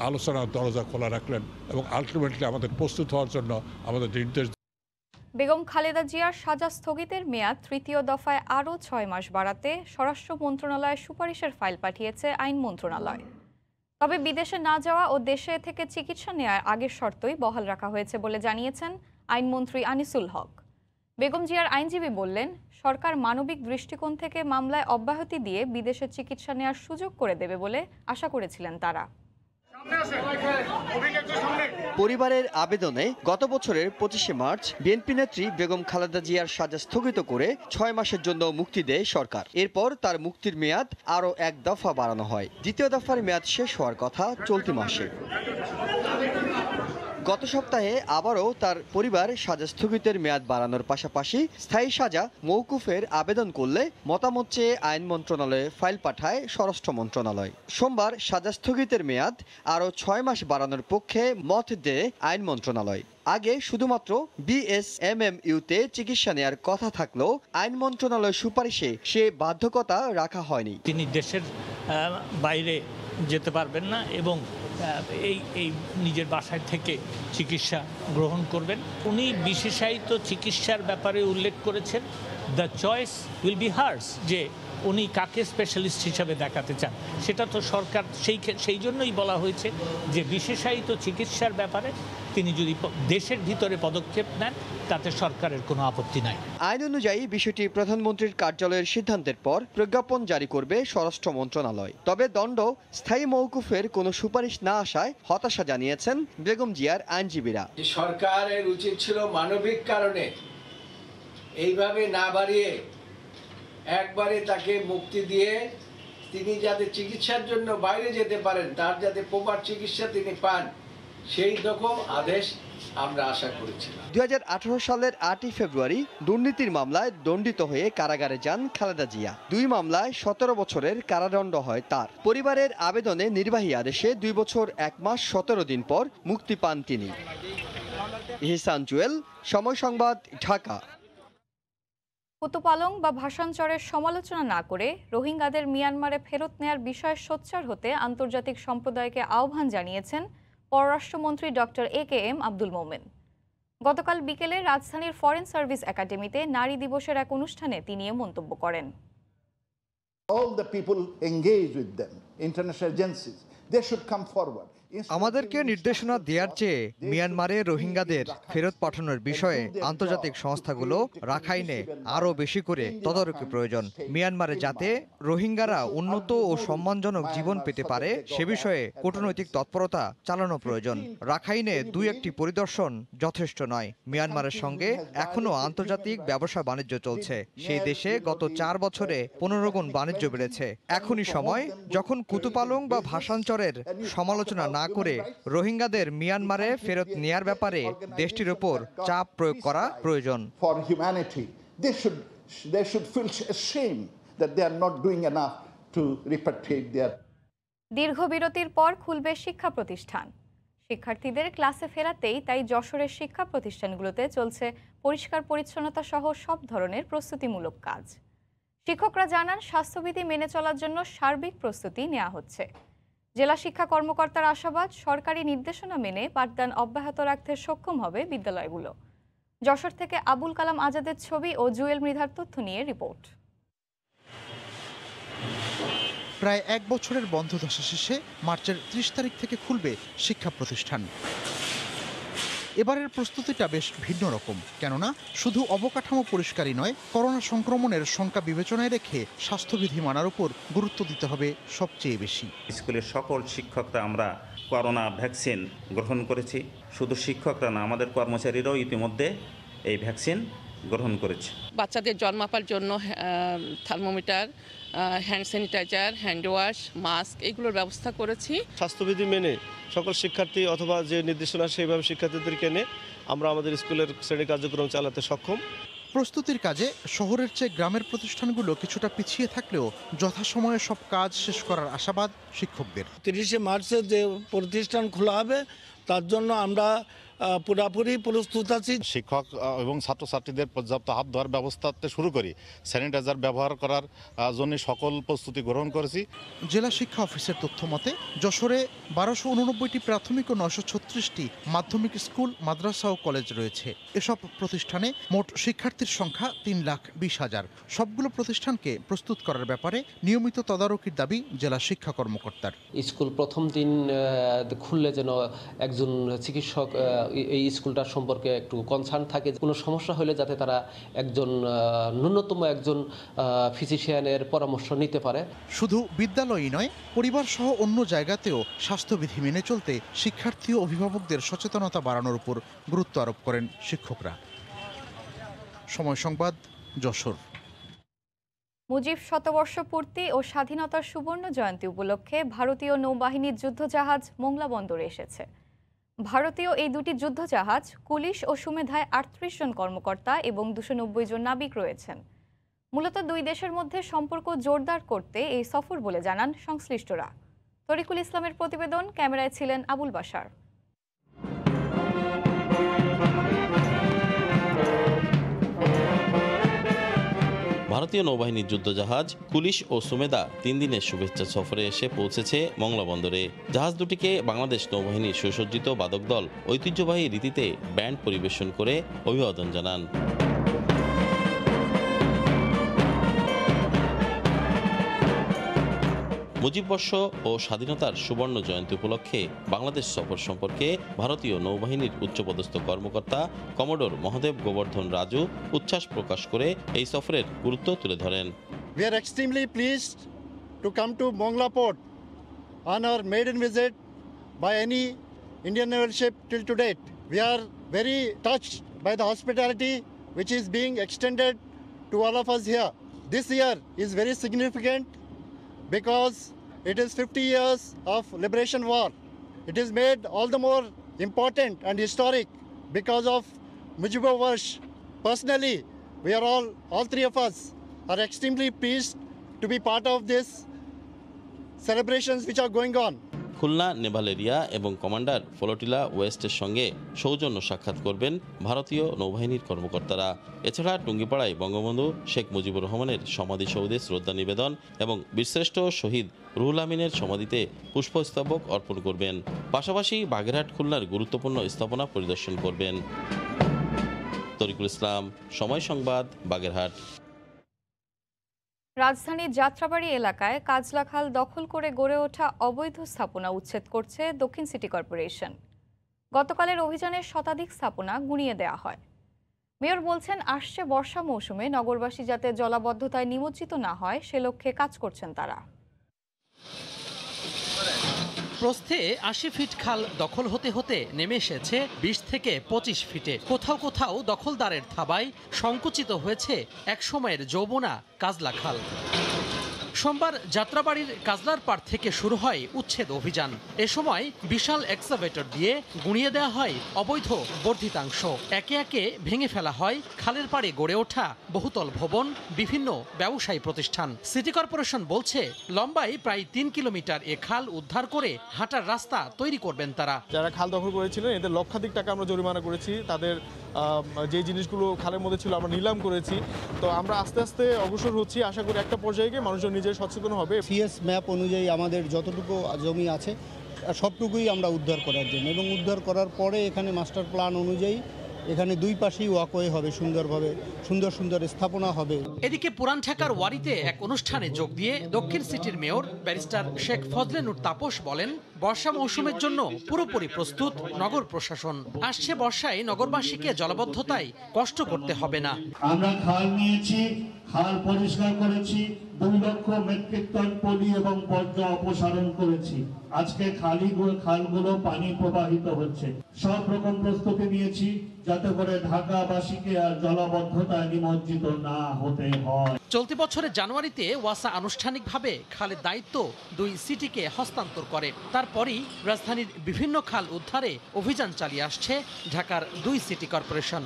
আলোচনার দরজা খোলা রাখলেন এবং আলটিমেটলি আমাদের প্রস্তুত হওয়ার জন্য আমাদের নির্দেশ। বেগম খালেদা জিয়ার সাজা স্থগিতের মেয়াদ 3য় দফায় আরও 6 মাস বাড়াতে স্বরাষ্ট্র মন্ত্রণালয়ের সুপারিশের ফাইল পাঠিয়েছে আইন মন্ত্রণালয়। তবে বিদেশে না যাওয়া ও দেশে থেকে চিকিৎসা নেওয়ার আগের শর্তই বহাল রাখা হয়েছে বলে জানিয়েছেন আইনমন্ত্রী আনিসুল হক। বেগম জিয়ার আইনজীবী বললেন, সরকার মানবিক দৃষ্টিকোণ থেকে মামলায় অব্যাহতি দিয়ে বিদেশে চিকিৎসা নেওয়ার সুযোগ করে দেবে বলে আশা করেছিলেন তারা। পরিবারের আবেদনে গত বছরের 25শে মার্চ বিএনপি নেত্রী বেগম খালেদা জিয়ার সাজা স্থগিত করে 6 মাসের জন্য মুক্তি দেয় সরকার। এরপর তার মুক্তির মেয়াদ আরও 1 দফা বাড়ানো হয়। দ্বিতীয় দফার মেয়াদ শেষ হওয়ার কথা চলতি মাসে। গত সপ্তাহে আবারও তার পরিবার সাজা স্থগিতের মেয়াদ বাড়ানোর পাশাপাশি স্থায়ী সাজা মওকুফের আবেদন করলে মতামত চেয়ে আইন মন্ত্রণালয়ে ফাইল পাঠায় স্বরাষ্ট্র মন্ত্রণালয়। সোমবার সাজা স্থগিতের মেয়াদ আরও 6 মাস বাড়ানোর পক্ষে মত দেয় আইন মন্ত্রণালয়। আগে শুধুমাত্র বিএসএমএমইউতে চিকিৎসা নেয়ার কথা থাকলেও আইন মন্ত্রণালয়ের সুপারিশে সে বাধ্যকতা রাখা হয়নি। তিনি দেশের বাইরে যেতে পারবেন না এবং এই নিজের বাসায় থেকে চিকিৎসা গ্রহণ করবেন। উনি বিশেষায়িত চিকিৎসার ব্যাপারে উল্লেখ করেছেন, the choice will be hers, যে উনি কাকে স্পেশালিস্ট হিসাবে দেখাতে চান। সেটা তো সরকার সেই জন্যই বলা হয়েছে যে বিশেষায়িত চিকিৎসার ব্যাপারে তিনি যদি দেশের ভিতরে পদক্ষেপ নেন তাতে সরকারের কোনো আপত্তি নাই। আইন অনুযায়ী বিষয়টি প্রধানমন্ত্রীর কার্যালয়ের সিদ্ধান্তের পর প্রজ্ঞাপন জারি করবে স্বরাষ্ট্র মন্ত্রণালয়। তবে দণ্ড স্থায়ী মওকুফের কোনো সুপারিশ না আসায় হতাশা জানিয়েছেন বেগম জিয়ার আইনজীবীরা। সরকারের উচিত ছিল মানবিক কারণে এইভাবে না বাড়িয়ে একবারে তাকে মুক্তি দিয়ে তিনি যাতে চিকিৎসার জন্য বাইরে যেতে পারেন, তার যাতে প্রপার চিকিৎসা তিনি পান, সেই রকম আদেশ আমরা আশা করেছিলাম। 2018 সালের 8 ফেব্রুয়ারি দুর্নীতির মামলায় দণ্ডিত হয়ে কারাগারে যান খালেদা জিয়া। 2 মামলায় 17 বছরের কারাদণ্ড হয় তার। পরিবারের আবেদনে নির্বাহী আদেশে 2 বছর 1 মাস 17 দিন পর মুক্তি পান তিনি। ইহসান জুয়েল, সময় সংবাদ, ঢাকা। কুতুপালং বা ভাষান্তরের সমালোচনা না করে রোহিঙ্গাদের মিয়ানমারে ফেরত নেয়ার বিষয়ে সোচ্চার হতে আন্তর্জাতিক সম্প্রদায়কে আহ্বান জানিয়েছেন পররাষ্ট্রমন্ত্রী ডক্টর AKM আব্দুল মোমেন। গতকাল বিকেলে রাজধানীর ফরেন সার্ভিস একাডেমিতে নারী দিবসের এক অনুষ্ঠানে তিনি এ মন্তব্য করেন। All the people engage with them, international agencies, they should come forward. আমাদেরকে নির্দেশনা দেওয়ার চেয়ে মিয়ানমারে রোহিঙ্গাদের ফেরত পাঠানোর বিষয়ে আন্তর্জাতিক সংস্থাগুলো রাখাইনে আরও বেশি করে তদারকি প্রয়োজন। মিয়ানমারে যাতে রোহিঙ্গারা উন্নত ও সম্মানজনক জীবন পেতে পারে সে বিষয়ে কূটনৈতিক তৎপরতা চালানো প্রয়োজন। রাখাইনে 2-1টি পরিদর্শন যথেষ্ট নয়। মিয়ানমারের সঙ্গে এখনও আন্তর্জাতিক ব্যবসা বাণিজ্য চলছে। সেই দেশে গত 4 বছরে 15 গুণ বাণিজ্য বেড়েছে। এখনই সময় যখন কুতুপালং বা ভাষান্তরের সমালোচনা না করে রোহিঙ্গাদের মিয়ানমারে ফেরত নেয়ার ব্যাপারে দেশটির উপর চাপ প্রয়োগ করা প্রয়োজন। For humanity, they should feel ashamed that they are not doing enough to repatriate their. দীর্ঘ বিরতির পর খুলবে শিক্ষা প্রতিষ্ঠান। শিক্ষার্থীদের ক্লাসে ফেরাতেই তাই যশোরের শিক্ষা প্রতিষ্ঠানগুলোতে চলছে পরিষ্কার পরিচ্ছন্নতা সহ সব ধরনের প্রস্তুতিমূলক কাজ। শিক্ষকরা জানান স্বাস্থ্যবিধি মেনে চলার জন্য সার্বিক প্রস্তুতি নেওয়া হচ্ছে। জেলা শিক্ষা কর্মকর্তার আশাবাদ সরকারি নির্দেশনা মেনে পাঠদান অব্যাহত রাখতে সক্ষম হবে বিদ্যালয়গুলো। যশোর থেকে আবুল কালাম আজাদের ছবি ও জুয়েল মৃধার তথ্য নিয়ে রিপোর্ট। প্রায় 1 বছরের বন্ধদশা শেষে মার্চের 30 তারিখ থেকে খুলবে শিক্ষা প্রতিষ্ঠান। এবারের প্রস্তুতিটা বেশ ভিন্ন রকম, কেননা শুধু অবকাঠামো পরিষ্কারই নয়, করোনা সংক্রমণের শঙ্কা বিবেচনায় রেখে স্বাস্থ্যবিধি মানার উপর গুরুত্ব দিতে হবে সবচেয়ে বেশি। স্কুলের সকল শিক্ষকরা আমরা করোনা ভ্যাকসিন গ্রহণ করেছি। শুধু শিক্ষকরা না, আমাদের কর্মচারীরাও ইতিমধ্যে এই ভ্যাকসিন গ্রহণ করেছে। বাচ্চাদের জন্মাপার জন্য thermometer, hand sanitiser, hand wash, mask এগুলোর ব্যবস্থা করেছি। স্বাস্থ্যবিধি মেনে সকল শিক্ষার্থী অথবা যে নির্দেশনা সেইভাবে শিক্ষার্থীদেরকে এনে আমরা আমাদের স্কুলের শ্রেণী কার্যক্রম চালাতে সক্ষম। প্রস্তুতির কাজে শহরের চেয়ে গ্রামের প্রতিষ্ঠানগুলো কিছুটা পিছিয়ে থাকলেও যথাসময়ে সব কাজ শেষ করার আশাবাদ শিক্ষকদের। 30 মার্চে যে প্রতিষ্ঠান খোলা হবে তার জন্য আমরা পুরোপুরি প্রস্তুত আছি। শিক্ষক এবং ছাত্রছাত্রীদের পর্যাপ্ত হাত ধোয়ার ব্যবস্থা শুরু করি, স্যানিটাইজার ব্যবহার করার জন্য সকল প্রস্তুতি গ্রহণ করেছি। জেলা শিক্ষা অফিসের তথ্য মতে যশোরে 1289টি প্রাথমিক ও 936টি মাধ্যমিক স্কুল, মাদ্রাসা ও কলেজ রয়েছে। এসব প্রতিষ্ঠানে মোট শিক্ষার্থীর সংখ্যা 3,20,000। সবগুলো প্রতিষ্ঠানকে প্রস্তুত করার ব্যাপারে নিয়মিত তদারকির দাবি জেলা শিক্ষা কর্মকর্তার। স্কুল প্রথম দিন খুললে যেন একজন চিকিৎসক এই স্কুলটার সম্পর্কে একটু কনসার্ন থাকে, কোনো সমস্যা হলে যাতে তারা ন্যূনতম একজন ফিজিশিয়ানের পরামর্শ নিতে পারে। শুধু বিদ্যালয়ই নয়, পরিবার সহ অন্য জায়গাতেও স্বাস্থ্যবিধি মেনে চলতে শিক্ষার্থী ও অভিভাবকদের সচেতনতা বাড়ানোর উপর গুরুত্ব আরোপ করেন শিক্ষকরা। সময় সংবাদ, যশোর। মুজিব শতবর্ষ পূর্তি ও স্বাধীনতার সুবর্ণ জয়ন্তী উপলক্ষে ভারতীয় নৌবাহিনীর যুদ্ধজাহাজ মোংলা বন্দরে এসেছে। ভারতীয় এই দুটি যুদ্ধজাহাজ কুলিশ ও সুমেধায় ৩৮ জন কর্মকর্তা এবং ২৯০ জন নাবিক রয়েছেন। মূলত দুই দেশের মধ্যে সম্পর্ক জোরদার করতে এই সফর বলে জানান সংশ্লিষ্টরা। তরিকুল ইসলামের প্রতিবেদন, ক্যামেরায় ছিলেন আবুল বাশার। ভারতীয় নৌবাহিনীর যুদ্ধজাহাজ কুলিশ ও সুমেধা ৩ দিনের শুভেচ্ছা সফরে এসে পৌঁছেছে মংলা বন্দরে। জাহাজ দুটিকে বাংলাদেশ নৌবাহিনীর সুসজ্জিত বাদক দল ঐতিহ্যবাহী রীতিতে ব্যান্ড পরিবেশন করে অভিবাদন জানান। মুজিববর্ষ ও স্বাধীনতার সুবর্ণ জয়ন্তী উপলক্ষে বাংলাদেশ সফর সম্পর্কে ভারতীয় নৌবাহিনীর উচ্চপদস্থ কর্মকর্তা কমোডোর মহাদেব গোবর্ধন রাজু উচ্ছ্বাস প্রকাশ করে এই সফরের গুরুত্ব তুলে ধরেন। We are extremely pleased to come to Mongla Port on our maiden visit by any Indian naval ship till to date. We are very touched by the hospitality which is being extended to all of us here. This year is very significant because it is 50 years of liberation war. It is made all the more important and historic because of Mujibur Varsh. Personally, we are all three of us are extremely pleased to be part of this celebrations which are going on. Khulna Naval area এবং commander flotilla ওয়েস্টের সঙ্গে সৌজন্য সাক্ষাৎ করবেন ভারতীয় নৌবাহিনীর কর্মকর্তারা। এছাড়া টুঙ্গিপাড়ায় বঙ্গবন্ধু শেখ মুজিবুর রহমানের সমাধিসৌধে শ্রদ্ধা নিবেদন এবং বীরশ্রেষ্ঠ শহীদ রুহুল আমিনের সমাধিতে পুষ্পস্তবক অর্পণ করবেন। পাশাপাশি বাগেরহাট খুলনার গুরুত্বপূর্ণ স্থাপনা পরিদর্শন করবেন। তরিকুল ইসলাম, সময় সংবাদ, বাগেরহাট। রাজধানীর যাত্রাবাড়ি এলাকায় কাজলাখাল দখল করে গড়ে ওঠা অবৈধ স্থাপনা উচ্ছেদ করছে দক্ষিণ সিটি কর্পোরেশন। গতকালের অভিযানে শতাধিক স্থাপনা গুঁড়িয়ে দেওয়া হয়। মেয়র বলছেন, আসছে বর্ষা মৌসুমে নগরবাসী যাতে জলাবদ্ধতায় নিমজ্জিত না হয় সে লক্ষ্যে কাজ করছেন তারা। প্রস্থে ৮০ ফিট খাল দখল হতে হতে নেমে এসেছে ২০ থেকে ২৫ ফিটে। কোথাও কোথাও দখলদারের থাবায় সংকুচিত হয়েছে একসময়ের যৌবনা কাজলা খাল। সোমবার যাত্রাবাড়ির কাজলার পাড় থেকে শুরু হয় উচ্ছেদ অভিযান। এ সময় বিশাল এক্সকাভেটর দিয়ে গুঁড়িয়ে দেওয়া হয় অবৈধ বর্ধিতাংশ। একে একে ভেঙে ফেলা হয় খালের পাড়ে গড়ে ওঠা বহুতল ভবন, বিভিন্ন ব্যবসায়ী প্রতিষ্ঠান। সিটি কর্পোরেশন বলছে, লম্বায় প্রায় ৩ কিলোমিটার এ খাল উদ্ধার করে হাঁটার রাস্তা তৈরি করবেন তারা। যারা খাল দখল করেছিলেন এদের লক্ষাধিক টাকা আমরা জরিমানা করেছি। তাদের যে জিনিসগুলো খালের মধ্যে ছিল আমরা নিলাম করেছি। তো আমরা আস্তে আস্তে অগ্রসর হচ্ছি। আশা করি একটা পর্যায়ে গিয়ে মানুষজন নিজে সচেতন হবে। সিএস ম্যাপ অনুযায়ী আমাদের যতটুকু জমি আছে সবটুকুই আমরা উদ্ধার করার জন্য, এবং উদ্ধার করার পরে এখানে মাস্টার প্ল্যান অনুযায়ী এখানে দুই পাশেই ওয়াকওয়ে হবে, সুন্দরভাবে সুন্দর সুন্দর স্থাপনা হবে। এদিকে পুরান ঢাকার ওয়ারিতে এক অনুষ্ঠানে যোগ দিয়ে দক্ষিণ সিটির মেয়র ব্যারিস্টার শেখ ফজলে নূর তাপস বলেন, বর্ষা মৌসুমের জন্য পুরোপুরি প্রস্তুত নগর প্রশাসন। আসছে বর্ষায় নগরবাসীকে জলাবদ্ধতায় কষ্ট করতে হবে না। আমরা খাল নিয়েছি, খাল পরিষ্কার করেছি, 2 লক্ষ মেট্রিক টন পলি এবং বর্জ্য অপসারণ করেছি। আজকে খালগুলো পানি প্রবাহিত হচ্ছে। সব রকম প্রস্তুতি নিয়েছি যাতে করে ঢাকাবাসীকে আর জলাবদ্ধতায় নিমজ্জিত না হতে হয়। চলতি বছরের জানুয়ারিতে ওয়াসা আনুষ্ঠানিকভাবে খালের দায়িত্ব 2 সিটিকে হস্তান্তর করে। তারপরই রাজধানীর বিভিন্ন খাল উদ্ধারে অভিযান চালিয়ে আসছে ঢাকার 2 সিটি কর্পোরেশন।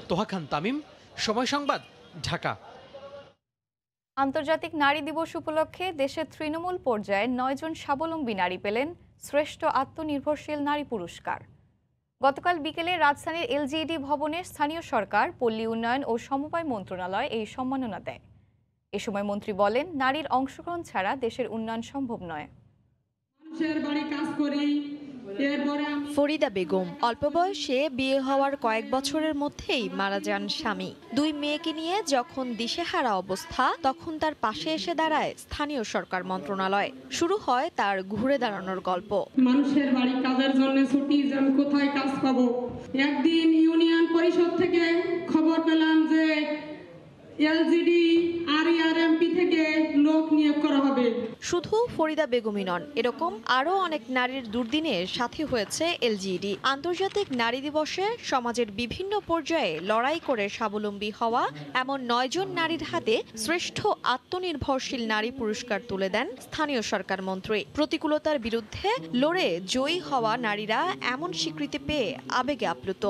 তোহা খান তামিম, সময় সংবাদ, ঢাকা। আন্তর্জাতিক নারী দিবস উপলক্ষে দেশের তৃণমূল পর্যায়ে 9 জন স্বাবলম্বী নারী পেলেন শ্রেষ্ঠ আত্মনির্ভরশীল নারী পুরস্কার। গতকাল বিকেলে রাজধানীর এলজিইডি ভবনে স্থানীয় সরকার, পল্লী উন্নয়ন ও সমবায় মন্ত্রণালয় এই সম্মাননা দেয়। এ সময় মন্ত্রী বলেন, নারীর অংশগ্রহণ ছাড়া দেশের উন্নয়ন সম্ভব নয়। ফরিদা বেগম অল্প বয়সে বিয়ে হওয়ার কয়েক বছরের মধ্যেই মারা যান স্বামী। 2 মেয়েকে নিয়ে যখন দিশেহারা অবস্থা, তখন তার পাশে এসে দাঁড়ায় স্থানীয় সরকার মন্ত্রণালয়। শুরু হয় তার ঘুরে দাঁড়ানোর গল্প। মানুষের বাড়ি কাজের জন্য ছুটি, আমি কোথায় কাজ পাবো। একদিন ইউনিয়ন পরিষদ থেকে খবর পেলাম যে এলজিডি আর এমপি থেকে লোক লোক নিয়োগ করা হবে। শুধু ফরিদা বেগমই নন, এরকম আরও অনেক নারীর দুর্দিনের সাথী হয়েছে এলজিইডি। আন্তর্জাতিক নারী দিবসে সমাজের বিভিন্ন পর্যায়ে লড়াই করে স্বাবলম্বী হওয়া এমন 9 জন নারীর হাতে শ্রেষ্ঠ আত্মনির্ভরশীল নারী পুরস্কার তুলে দেন স্থানীয় সরকার মন্ত্রী। প্রতিকূলতার বিরুদ্ধে লড়ে জয়ী হওয়া নারীরা এমন স্বীকৃতি পেয়ে আবেগে আপ্লুত।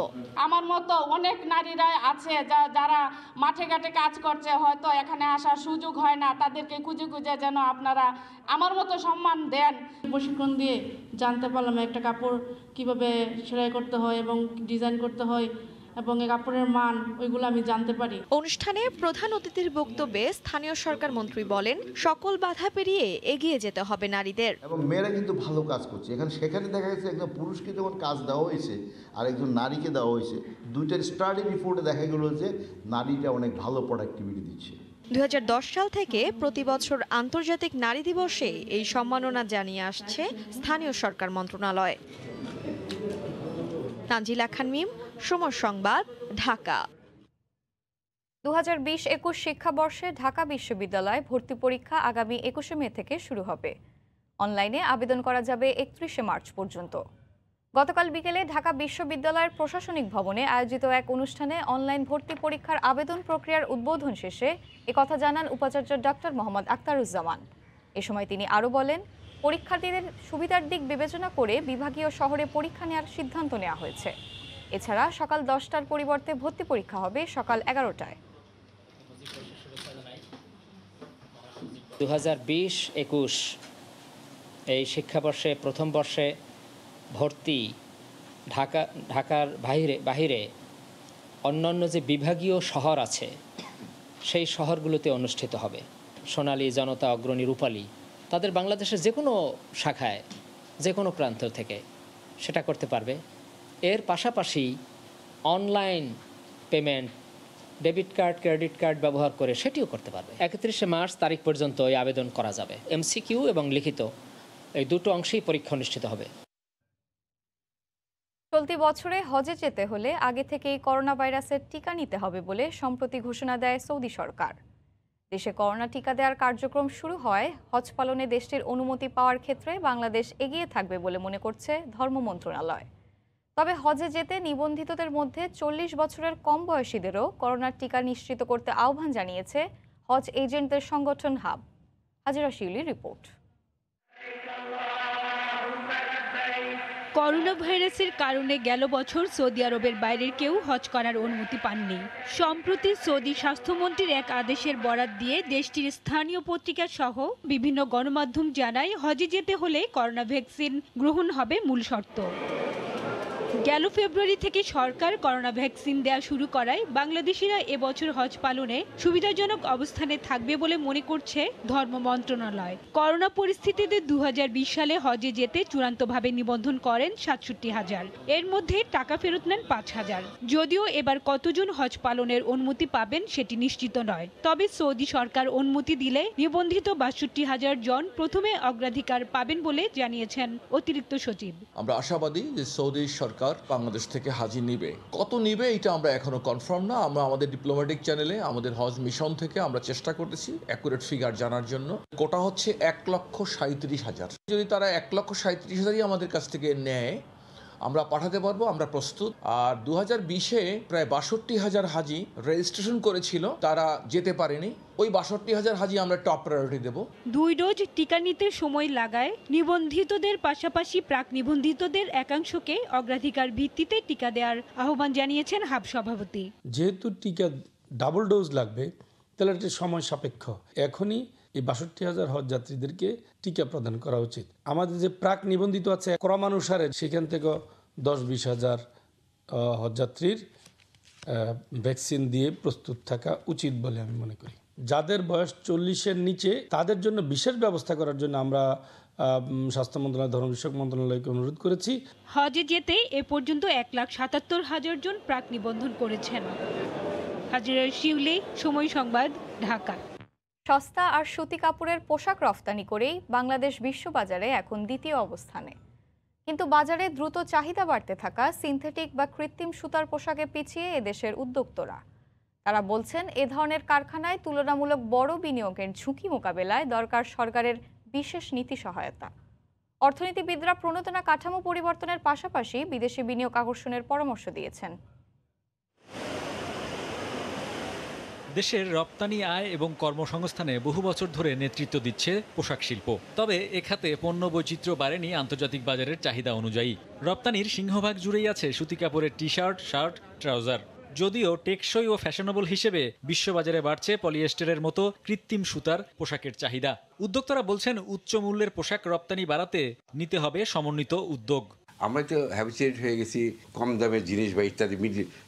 আমার মতো অনেক নারীরা আছে যারা মাঠে ঘাটে কাজ করছে, হয়তো এখানে আসার সুযোগ হয় না, তাদেরকে খুঁজে খুঁজে যেন আপনারা আমার মতো সম্মান দেন। প্রশিক্ষণ দিয়ে জানতে পারলাম একটা কাপড় কিভাবে সেলাই করতে হয় এবং ডিজাইন করতে হয় এবং এই কাপড়ের মান, ওইগুলো আমি জানতে পারি। অনুষ্ঠানে প্রধান অতিথির বক্তব্যে স্থানীয় সরকার মন্ত্রী বলেন, সকল বাধা পেরিয়ে এগিয়ে যেতে হবে নারীদের। এবং মেয়েরা কিন্তু ভালো কাজ করছে। সেখানে দেখা গেছে একজন পুরুষকে যখন কাজ দেওয়া হয়েছে আর একজন নারীকে দেওয়া হয়েছে, দুইটার স্টাডি রিপোর্টে দেখা গেল যে নারীটা অনেক ভালো প্রোডাক্টিভিটি দিচ্ছে। 2010 সাল থেকে প্রতি বছর আন্তর্জাতিক নারী দিবসে এই সম্মাননা জানিয়ে আসছে স্থানীয় সরকার মন্ত্রণালয়। তানজিলা খান মিম, সময় সংবাদ, ঢাকা। 2020-21 শিক্ষাবর্ষে ঢাকা বিশ্ববিদ্যালয় ভর্তি পরীক্ষা আগামী 21 মে থেকে শুরু হবে। অনলাইনে আবেদন করা যাবে 31 মার্চ পর্যন্ত। গতকাল বিকেলে ঢাকা বিশ্ববিদ্যালয়ের প্রশাসনিক ভবনে আয়োজিত এক অনুষ্ঠানে অনলাইন ভর্তি পরীক্ষার আবেদন প্রক্রিয়ার উদ্বোধন শেষে একথা জানান উপাচার্য ডক্টর মোহাম্মদ আখতারুজ্জামান। এ সময় তিনি আরও বলেন, পরীক্ষার্থীদের সুবিধার দিক বিবেচনা করে বিভাগীয় শহরে পরীক্ষা নেওয়ার সিদ্ধান্ত নেওয়া হয়েছে। এছাড়া সকাল 10টার পরিবর্তে ভর্তি পরীক্ষা হবে সকাল 11টায়। 2020-21 এই শিক্ষাবর্ষে প্রথম বর্ষে ভর্তি ঢাকার বাহিরে অন্যান্য যে বিভাগীয় শহর আছে সেই শহরগুলোতে অনুষ্ঠিত হবে। সোনালী, জনতা, অগ্রণী, রূপালী তাদের বাংলাদেশের যে কোনো শাখায় যে কোনো প্রান্ত থেকে সেটা করতে পারবে। এর পাশাপাশি online payment, debit card, credit card ব্যবহার করে সেটিও করতে পারবে। 31 মার্চ তারিখ পর্যন্ত এই আবেদন করা যাবে। এমসিকিউ এবং লিখিত এই দুটো অংশেই পরীক্ষা অনুষ্ঠিত হবে। চলতি বছরে হজে যেতে হলে আগে থেকেই করোনা ভাইরাসের টিকা নিতে হবে বলে সম্প্রতি ঘোষণা দেয় সৌদি সরকার। দেশে করোনা টিকা দেওয়ার কার্যক্রম শুরু হয় হজ পালনে দেশটির অনুমতি পাওয়ার ক্ষেত্রে বাংলাদেশ এগিয়ে থাকবে বলে মনে করছে ধর্ম মন্ত্রণালয়। তবে হজে যেতে নিবন্ধিতদের মধ্যে 40 বছরের কম বয়সীদেরও করোনার টিকা নিশ্চিত করতে আহ্বান জানিয়েছে হজ এজেন্টদের সংগঠন হাব। হাজিরা শিউলির রিপোর্ট। করোনা ভাইরাসের কারণে গেল বছর সৌদি আরবের বাইরের কেউ হজ করার অনুমতি পাননি। সম্প্রতি সৌদি স্বাস্থ্যমন্ত্রীর এক আদেশের বরাত দিয়ে দেশটির স্থানীয় পত্রিকা সহ বিভিন্ন গণমাধ্যম জানায়, হজে যেতে হলে করোনা ভ্যাকসিন গ্রহণ হবে মূল শর্ত। গেল ফেব্রুয়ারি থেকে সরকার করোনা ভ্যাকসিন দেওয়া শুরু করায় বাংলাদেশিরা এবছর হজ পালনে সুবিধাজনক অবস্থানে থাকবে বলে মনে করছে ধর্ম মন্ত্রণালয়। করোনা পরিস্থিতিতে 2020 সালে হজে যেতে চূড়ান্তভাবে নিবন্ধন করেন 67,000, এর মধ্যে টাকা ফেরত নেন 5,000। যদিও এবার কতজন হজ পালনের অনুমতি পাবেন সেটি নিশ্চিত নয়। তবে সৌদি সরকার অনুমতি দিলে নিবন্ধিত 62,000 জন প্রথমে অগ্রাধিকার পাবেন বলে জানিয়েছেন অতিরিক্ত সচিব। আমরা আশাবাদী যে সৌদি সরকার বাংলাদেশ থেকে হাজি নিবে। কত নিবে এটা আমরা এখনো কনফার্ম না। আমরা আমাদের ডিপ্লোম্যাটিক চ্যানেলে আমাদের হজ মিশন থেকে আমরা চেষ্টা করতেছি অ্যাকুরেট ফিগার জানার জন্য। কোটা হচ্ছে 1,37,000। যদি তারা 1,37,000ই আমাদের কাছ থেকে নেয়, আমরা পাঠাতে পারবো, আমরা প্রস্তুত। আর 2020-এ প্রায় 62,000 হাজি রেজিস্ট্রেশন করেছিল, তারা যেতে পারেনি। ওই 62,000 হাজি আমরা টপ প্রায়োরিটি দেব। 2 ডোজ টিকা নিতে সময় লাগায় নিবন্ধিতদের পাশাপাশি প্রাক নিবন্ধিতদের একাংশকে অগ্রাধিকার ভিত্তিতে টিকা দেওয়ার আহ্বান জানিয়েছেন হাব সভাপতি। যেহেতু টিকা ডাবল ডোজ লাগবে, তাহলে এটা সময় সাপেক্ষ। এখনই এই 62,000 হজ যাত্রীদেরকে টিকা প্রদান করা উচিত। আমাদের যে প্রাক নিবন্ধিত আছে ক্রমানুসারে, সেখান থেকে 10-20,000 হজযাত্রীর ভ্যাকসিন দিয়ে প্রস্তুত থাকা উচিত বলে আমি মনে করি। যাদের বয়স 40-এর নিচে তাদের জন্য বিশেষ ব্যবস্থা করার জন্য আমরা স্বাস্থ্য মন্ত্রণালয়, ধর্ম বিষয়ক মন্ত্রণালয়কে অনুরোধ করেছি। হজে যেতে এ পর্যন্ত 1,77,000 জন প্রাক নিবন্ধন করেছেন। হাজিরা শিউলি, সময় সংবাদ, ঢাকা। সস্তা আর সুতি কাপড়ের পোশাক রফতানি করেই বাংলাদেশ বিশ্ববাজারে এখন দ্বিতীয় অবস্থানে। কিন্তু বাজারে দ্রুত চাহিদা বাড়তে থাকা সিনথেটিক বা কৃত্রিম সুতার পোশাকে পিছিয়ে এদেশের উদ্যোক্তারা। তারা বলছেন, এ ধরনের কারখানায় তুলনামূলক বড় বিনিয়োগের ঝুঁকি মোকাবেলায় দরকার সরকারের বিশেষ নীতি সহায়তা। অর্থনীতিবিদরা প্রণোদনা কাঠামো পরিবর্তনের পাশাপাশি বিদেশি বিনিয়োগ আকর্ষণের পরামর্শ দিয়েছেন। দেশের রপ্তানি আয় এবং কর্মসংস্থানে বহু বছর ধরে নেতৃত্ব দিচ্ছে পোশাক শিল্প। তবে এ খাতে পণ্য বৈচিত্র্য বাড়েনি আন্তর্জাতিক বাজারের চাহিদা অনুযায়ী। রপ্তানির সিংহভাগ জুড়েই আছে সুতি কাপড়ের টি-শার্ট, শার্ট, ট্রাউজার। যদিও টেকসই ও ফ্যাশনেবল হিসেবে বিশ্ববাজারে বাড়ছে পলিয়েস্টারের মতো কৃত্রিম সুতার পোশাকের চাহিদা। উদ্যোক্তারা বলছেন, উচ্চ মূল্যের পোশাক রপ্তানি বাড়াতে নিতে হবে সমন্বিত উদ্যোগ। আমরা তো হ্যাবিচুয়েট হয়ে গেছি কম দামের জিনিস বা ইত্যাদি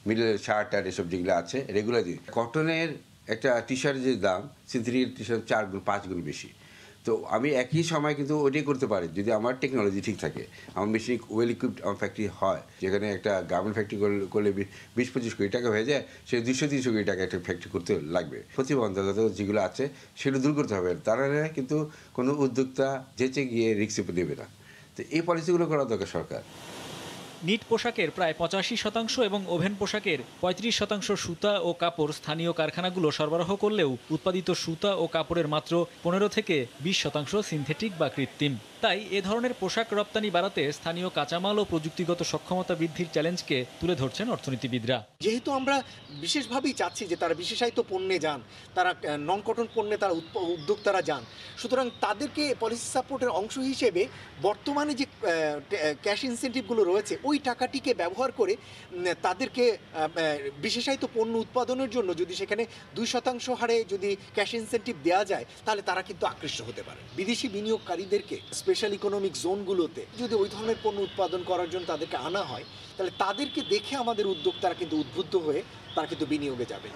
মিডল শার্ট আর এসব যেগুলো আছে রেগুলার দিন। কটনের একটা টি শার্টের যে দাম সিনথেটিক টি শার্ট 4 গুণ 5 গুণ বেশি। তো আমি একই সময় কিন্তু ওইটাই করতে পারি যদি আমার টেকনোলজি ঠিক থাকে, আমার মেশিন ওয়েল ইকুইপড আমার ফ্যাক্টরি হয়। যেখানে একটা গার্মেন্ট ফ্যাক্টরি করলে 20-25 কোটি টাকা হয়ে যায়, সে 200-300 কোটি টাকা একটা ফ্যাক্টরি করতে লাগবে। প্রতিবন্ধকতা যেগুলো আছে সেগুলো দূর করতে হবে, তারা কিন্তু কোনো উদ্যোক্তা যেচে গিয়ে রিস্ক নেবে না। তো এই পলিসিগুলো করা দরকার সরকার। নিট পোশাকের প্রায় 85% এবং ওভেন পোশাকের 35% সুতা ও কাপড় স্থানীয় কারখানাগুলো সরবরাহ করলেও উৎপাদিত সুতা ও কাপড়ের মাত্র 15 থেকে 20% সিনথেটিক বা কৃত্রিম। তাই এ ধরনের পোশাক রপ্তানি বাড়াতে স্থানীয় কাঁচামাল ও প্রযুক্তিগত সক্ষমতা বৃদ্ধির চ্যালেঞ্জকে তুলে ধরছেন অর্থনীতিবিদরা। যেহেতু আমরা বিশেষভাবেই চাচ্ছি যে তারা বিশেষায়িত পণ্যে যান, তারা নন কটন পণ্যে তারা উদ্যোক্তারা যান, সুতরাং তাদেরকে পলিসি সাপোর্টের অংশ হিসেবে বর্তমানে যে ক্যাশ ইনসেন্টিভগুলো রয়েছে ওই টাকাটিকে ব্যবহার করে তাদেরকে বিশেষায়িত পণ্য উৎপাদনের জন্য যদি সেখানে 2% হারে যদি ক্যাশ ইনসেন্টিভ দেওয়া যায় তাহলে তারা কিন্তু আকৃষ্ট হতে পারে। বিদেশি বিনিয়োগকারীদেরকে স্পেশাল ইকোনমিক জোনগুলোতে যদি ওই ধরনের পণ্য উৎপাদন করার জন্য তাদেরকে আনা হয় তাহলে তাদেরকে দেখে আমাদের উদ্যোক্তারা কিন্তু উদ্বুদ্ধ হয়ে তারা কিন্তু বিনিয়োগে যাবে।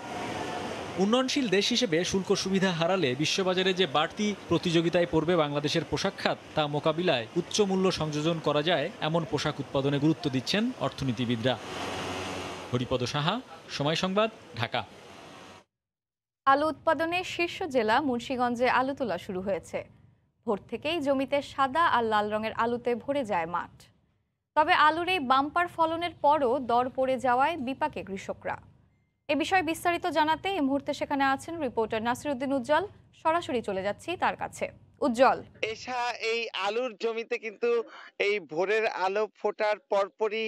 উন্নয়নশীল দেশ হিসেবে শুল্ক সুবিধা হারালে বিশ্ববাজারে যে বাড়তি প্রতিযোগিতায় পড়বে বাংলাদেশের পোশাক খাত, তা মোকাবিলায় উচ্চ মূল্য সংযোজন করা যায় এমন পোশাক উৎপাদনে গুরুত্ব দিচ্ছেন অর্থনীতিবিদরা। হরিপদ সাহা, সময় সংবাদ, ঢাকা। আলু উৎপাদনে শীর্ষ জেলা মুন্সিগঞ্জে আলু তোলা শুরু হয়েছে। ভোর থেকেই জমিতে সাদা আর লাল রঙের আলুতে ভরে যায় মাঠ। তবে আলুর এই বাম্পার ফলনের পরও দর পড়ে যাওয়ায় বিপাকে কৃষকরা। এ বিষয়ে বিস্তারিত জানাতে এই মুহূর্তে সেখানে আছেন রিপোর্টার নাসিরউদ্দিন উজ্জ্বল। সরাসরি চলে যাচ্ছি তার কাছে। উজ্জ্বল, এই আলুর জমিতে কিন্তু এই ভোরের আলো ফোটার পরপরই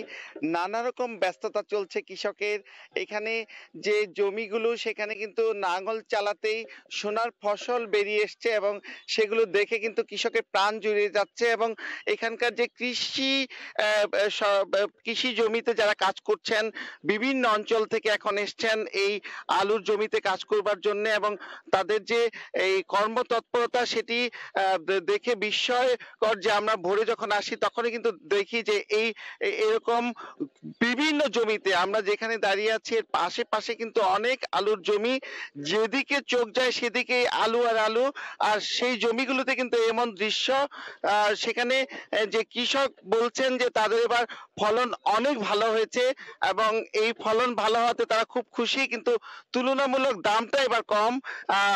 নানা রকম ব্যস্ততা চলছে কৃষকের। এখানে যে জমিগুলো সেখানে কিন্তু নাঙল চালাতেই সোনার ফসল বেরিয়ে এসছে এবং সেগুলো দেখে কিন্তু কৃষকের প্রাণ জুড়িয়ে যাচ্ছে। এবং এখানকার যে কৃষি জমিতে যারা কাজ করছেন বিভিন্ন অঞ্চল থেকে এখন এসছেন এই আলুর জমিতে কাজ করবার জন্য, এবং তাদের যে এই কর্মতৎপরতা সেটি দেখে বিস্ময়কর যে আমরা ভোরে যখন আসি তখনই কিন্তু দেখি যে এরকম বিভিন্ন জমিতে আমরা যেখানে দাঁড়িয়ে আছি এর আশেপাশে কিন্তু অনেক আলুর জমি, যেদিকে চোখ যায় সেদিকে আলু আর আলু। আর সেই জমিগুলোতে কিন্তু এমন দৃশ্য, সেখানে যে কৃষক বলছেন যে তাদের এবার ফলন অনেক ভালো হয়েছে এবং এই ফলন ভালো হওয়াতে তারা খুব খুশি, কিন্তু তুলনামূলক দামটা এবার কম।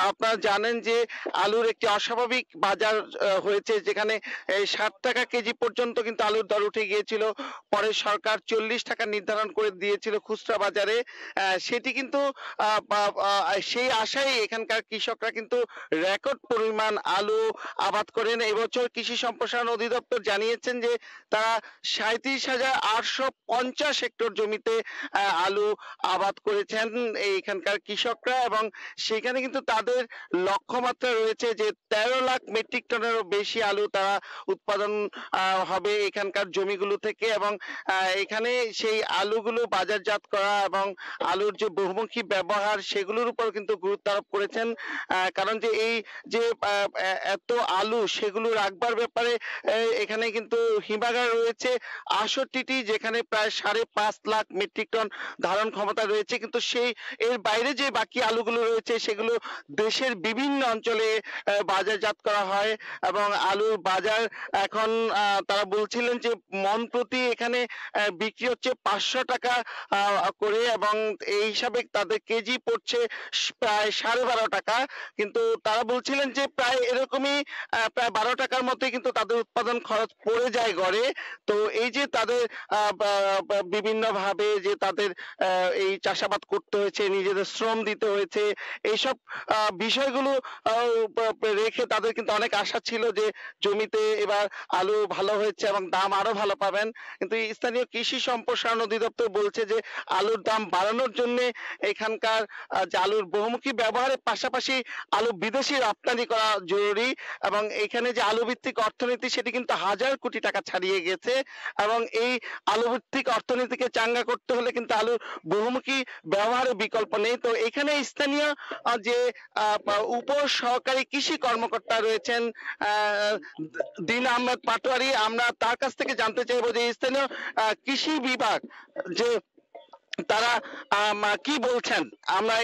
আপনারা জানেন যে আলুর একটি অস্বাভাবিক বাজার হয়েছে, যেখানে 60 টাকা কেজি পর্যন্ত কিন্তু আলুর দর উঠে গিয়েছিল। পরে সরকার 40 টাকা নির্ধারণ করে দিয়েছিল খুচরা বাজারে। সেটি কিন্তু সেই আশায় এখানকার কৃষকরা কিন্তু রেকর্ড পরিমাণ আলু আবাদ করেন। এবছর কৃষি সম্প্রসারণ অধিদপ্তর জানিয়েছেন যে তারা 37,850 হেক্টর জমিতে আলু আবাদ করেছেন এইখানকার কৃষকরা, এবং সেখানে কিন্তু তাদের লক্ষ্যমাত্রা রয়েছে যে 13 লাখ মেট্রিক টনেরও বেশি আলু তারা উৎপাদন হবে এখানকার জমিগুলো থেকে। এবং এখানে সেই আলুগুলো বাজারজাত করা এবং আলুর যে বহুমুখী ব্যবহার সেগুলোর উপর কিন্তু গুরুত্ব আরোপ করেছেন। কারণ যে এই যে এত আলু সেগুলো রাখবার ব্যাপারে এখানে কিন্তু হিমাগার রয়েছে 68টি, যেখানে প্রায় 5.5 লাখ মেট্রিক টন ধারণ ক্ষমতা রয়েছে। কিন্তু সেই এর বাইরে যে বাকি আলুগুলো রয়েছে সেগুলো দেশের বিভিন্ন অঞ্চলে বাজারজাত করা করা হয় এবং আলুর বাজার এখন তারা বলছিলেন যে মন প্রতি এখানে বিক্রি হচ্ছে 500 টাকা করে এবং এই হিসাবে তাদের কেজি পড়ছে প্রায় 12.5 টাকা। কিন্তু তারা বলছিলেন যে প্রায় এরকমই প্রায় 12 টাকার মতোই কিন্তু তাদের উৎপাদন খরচ পড়ে যায় গড়ে। তো এই যে তাদের বিভিন্ন ভাবে যে তাদের এই চাষাবাদ করতে হয়েছে, নিজেদের শ্রম দিতে হয়েছে, এইসব বিষয়গুলো রেখে তাদের কিন্তু অনেক আশা ছিল যে জমিতে এবার আলু ভালো হয়েছে এবং দাম আরো ভালো পাবেন। কিন্তু স্থানীয় কৃষি সম্প্রসারণ অধিদপ্তর বলছে যে আলুর দাম বাড়ানোর জন্য এখানকার যে আলুর বহুমুখী ব্যবহারের পাশাপাশি আলু বিদেশি রপ্তানি করা জরুরি এবং এখানে যে আলু ভিত্তিক অর্থনীতি সেটি কিন্তু 1000 কোটি টাকা ছাড়িয়ে গেছে এবং এই আলু ভিত্তিক অর্থনীতিকে চাঙ্গা করতে হলে কিন্তু আলুর বহুমুখী ব্যবহারের বিকল্প নেই। তো এখানে স্থানীয় যে উপ সহকারী কৃষি কর্মকর্তা রয়েছেন দিন আহমেদ পাটোয়ারি, আমরা তার কাছ থেকে জানতে চাইবো যে স্থানীয় কৃষি বিভাগ যে তারা কি বলছেন, আমরা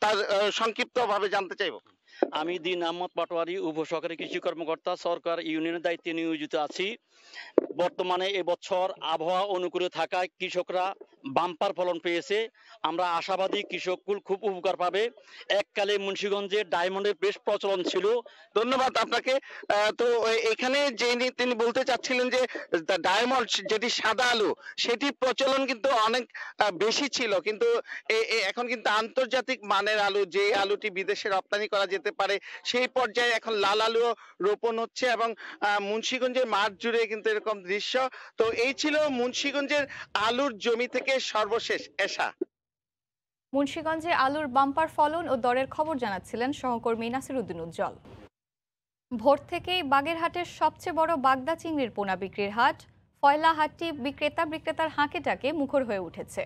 তার সংক্ষিপ্ত ভাবে জানতে চাইবো। আমি দিন আহমদ পাটোয়ারি, উপসহকারী কৃষি কর্মকর্তা, সরকার ইউনিয়নের দায়িত্বে নিয়োজিত আছি। বর্তমানে এবছর আবহাওয়া অনুকূলে থাকায় কৃষকরা বাম্পার ফলন পেয়েছে। আমরা আশাবাদী কৃষককুল খুব উপকার পাবে। এককালে মুন্সিগঞ্জে ডায়মন্ডের বেশ প্রচলন ছিল। ধন্যবাদ আপনাকে। তো এখানে যে তিনি বলতে চাচ্ছিলেন যে ডায়মন্ড যেটি সাদা আলু সেটি প্রচলন কিন্তু অনেক বেশি ছিল, কিন্তু এখন কিন্তু আন্তর্জাতিক মানের আলু, যে আলুটি বিদেশে রপ্তানি করা যেতে পারে সেই পর্যায়ে এখন লাল আলু রোপণ হচ্ছে এবং মুন্সিগঞ্জের মাঠ জুড়ে কিন্তু এরকম দৃশ্য। তো এই ছিল মুন্সিগঞ্জের আলুর জমি থেকে সর্বশেষ এশা। মুন্সিগঞ্জে আলুর বাম্পার ফলন ও দরের খবর জানাচ্ছিলেন সহকর্মী নাসির উদ্দিন উজ্জ্বল। ভোর থেকেই বাগেরহাটের সবচেয়ে বড় বাগদা চিংড়ির পোনা বিক্রির হাট ফয়লা হাটটি বিক্রেতার হাঁকে ডাকে মুখর হয়ে উঠেছে।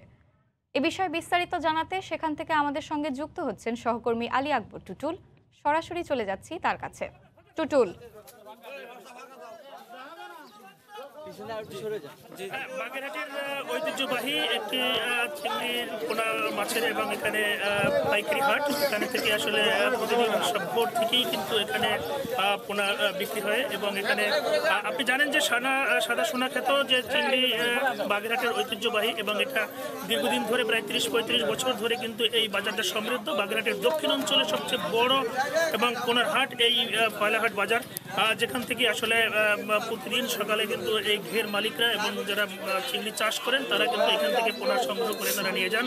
এ বিষয়ে বিস্তারিত জানাতে সেখান থেকে আমাদের সঙ্গে যুক্ত হচ্ছেন সহকর্মী আলী আকবর টুটুল। সরাসরি চলে যাচ্ছি তার কাছে। টুটুল, বাগেরহাটের ঐতিহ্যবাহী একটি চিংড়ির পোনা মাছের এবং এখানে পাইকারি হাট, এখানে থেকে আসলে প্রতিদিন ভোর থেকেই কিন্তু এখানে পোনা বিক্রি হয় এবং এখানে আপনি জানেন যে সাদা সোনা খ্যাত যে চিংড়ি বাগেরহাটের ঐতিহ্যবাহী এবং এটা দীর্ঘদিন ধরে প্রায় 30-35 বছর ধরে কিন্তু এই বাজারটা সমৃদ্ধ। বাগেরহাটের দক্ষিণ অঞ্চলে সবচেয়ে বড় এবং পোনার হাট এই ফয়লাহাট বাজার, যেখান থেকে আসলে প্রতিদিন সকালে কিন্তু এই ঘের মালিকরা এবং যারা চিংড়ি চাষ করেন তারা কিন্তু এখান থেকে পোনা সংগ্রহ করে তারা নিয়ে যান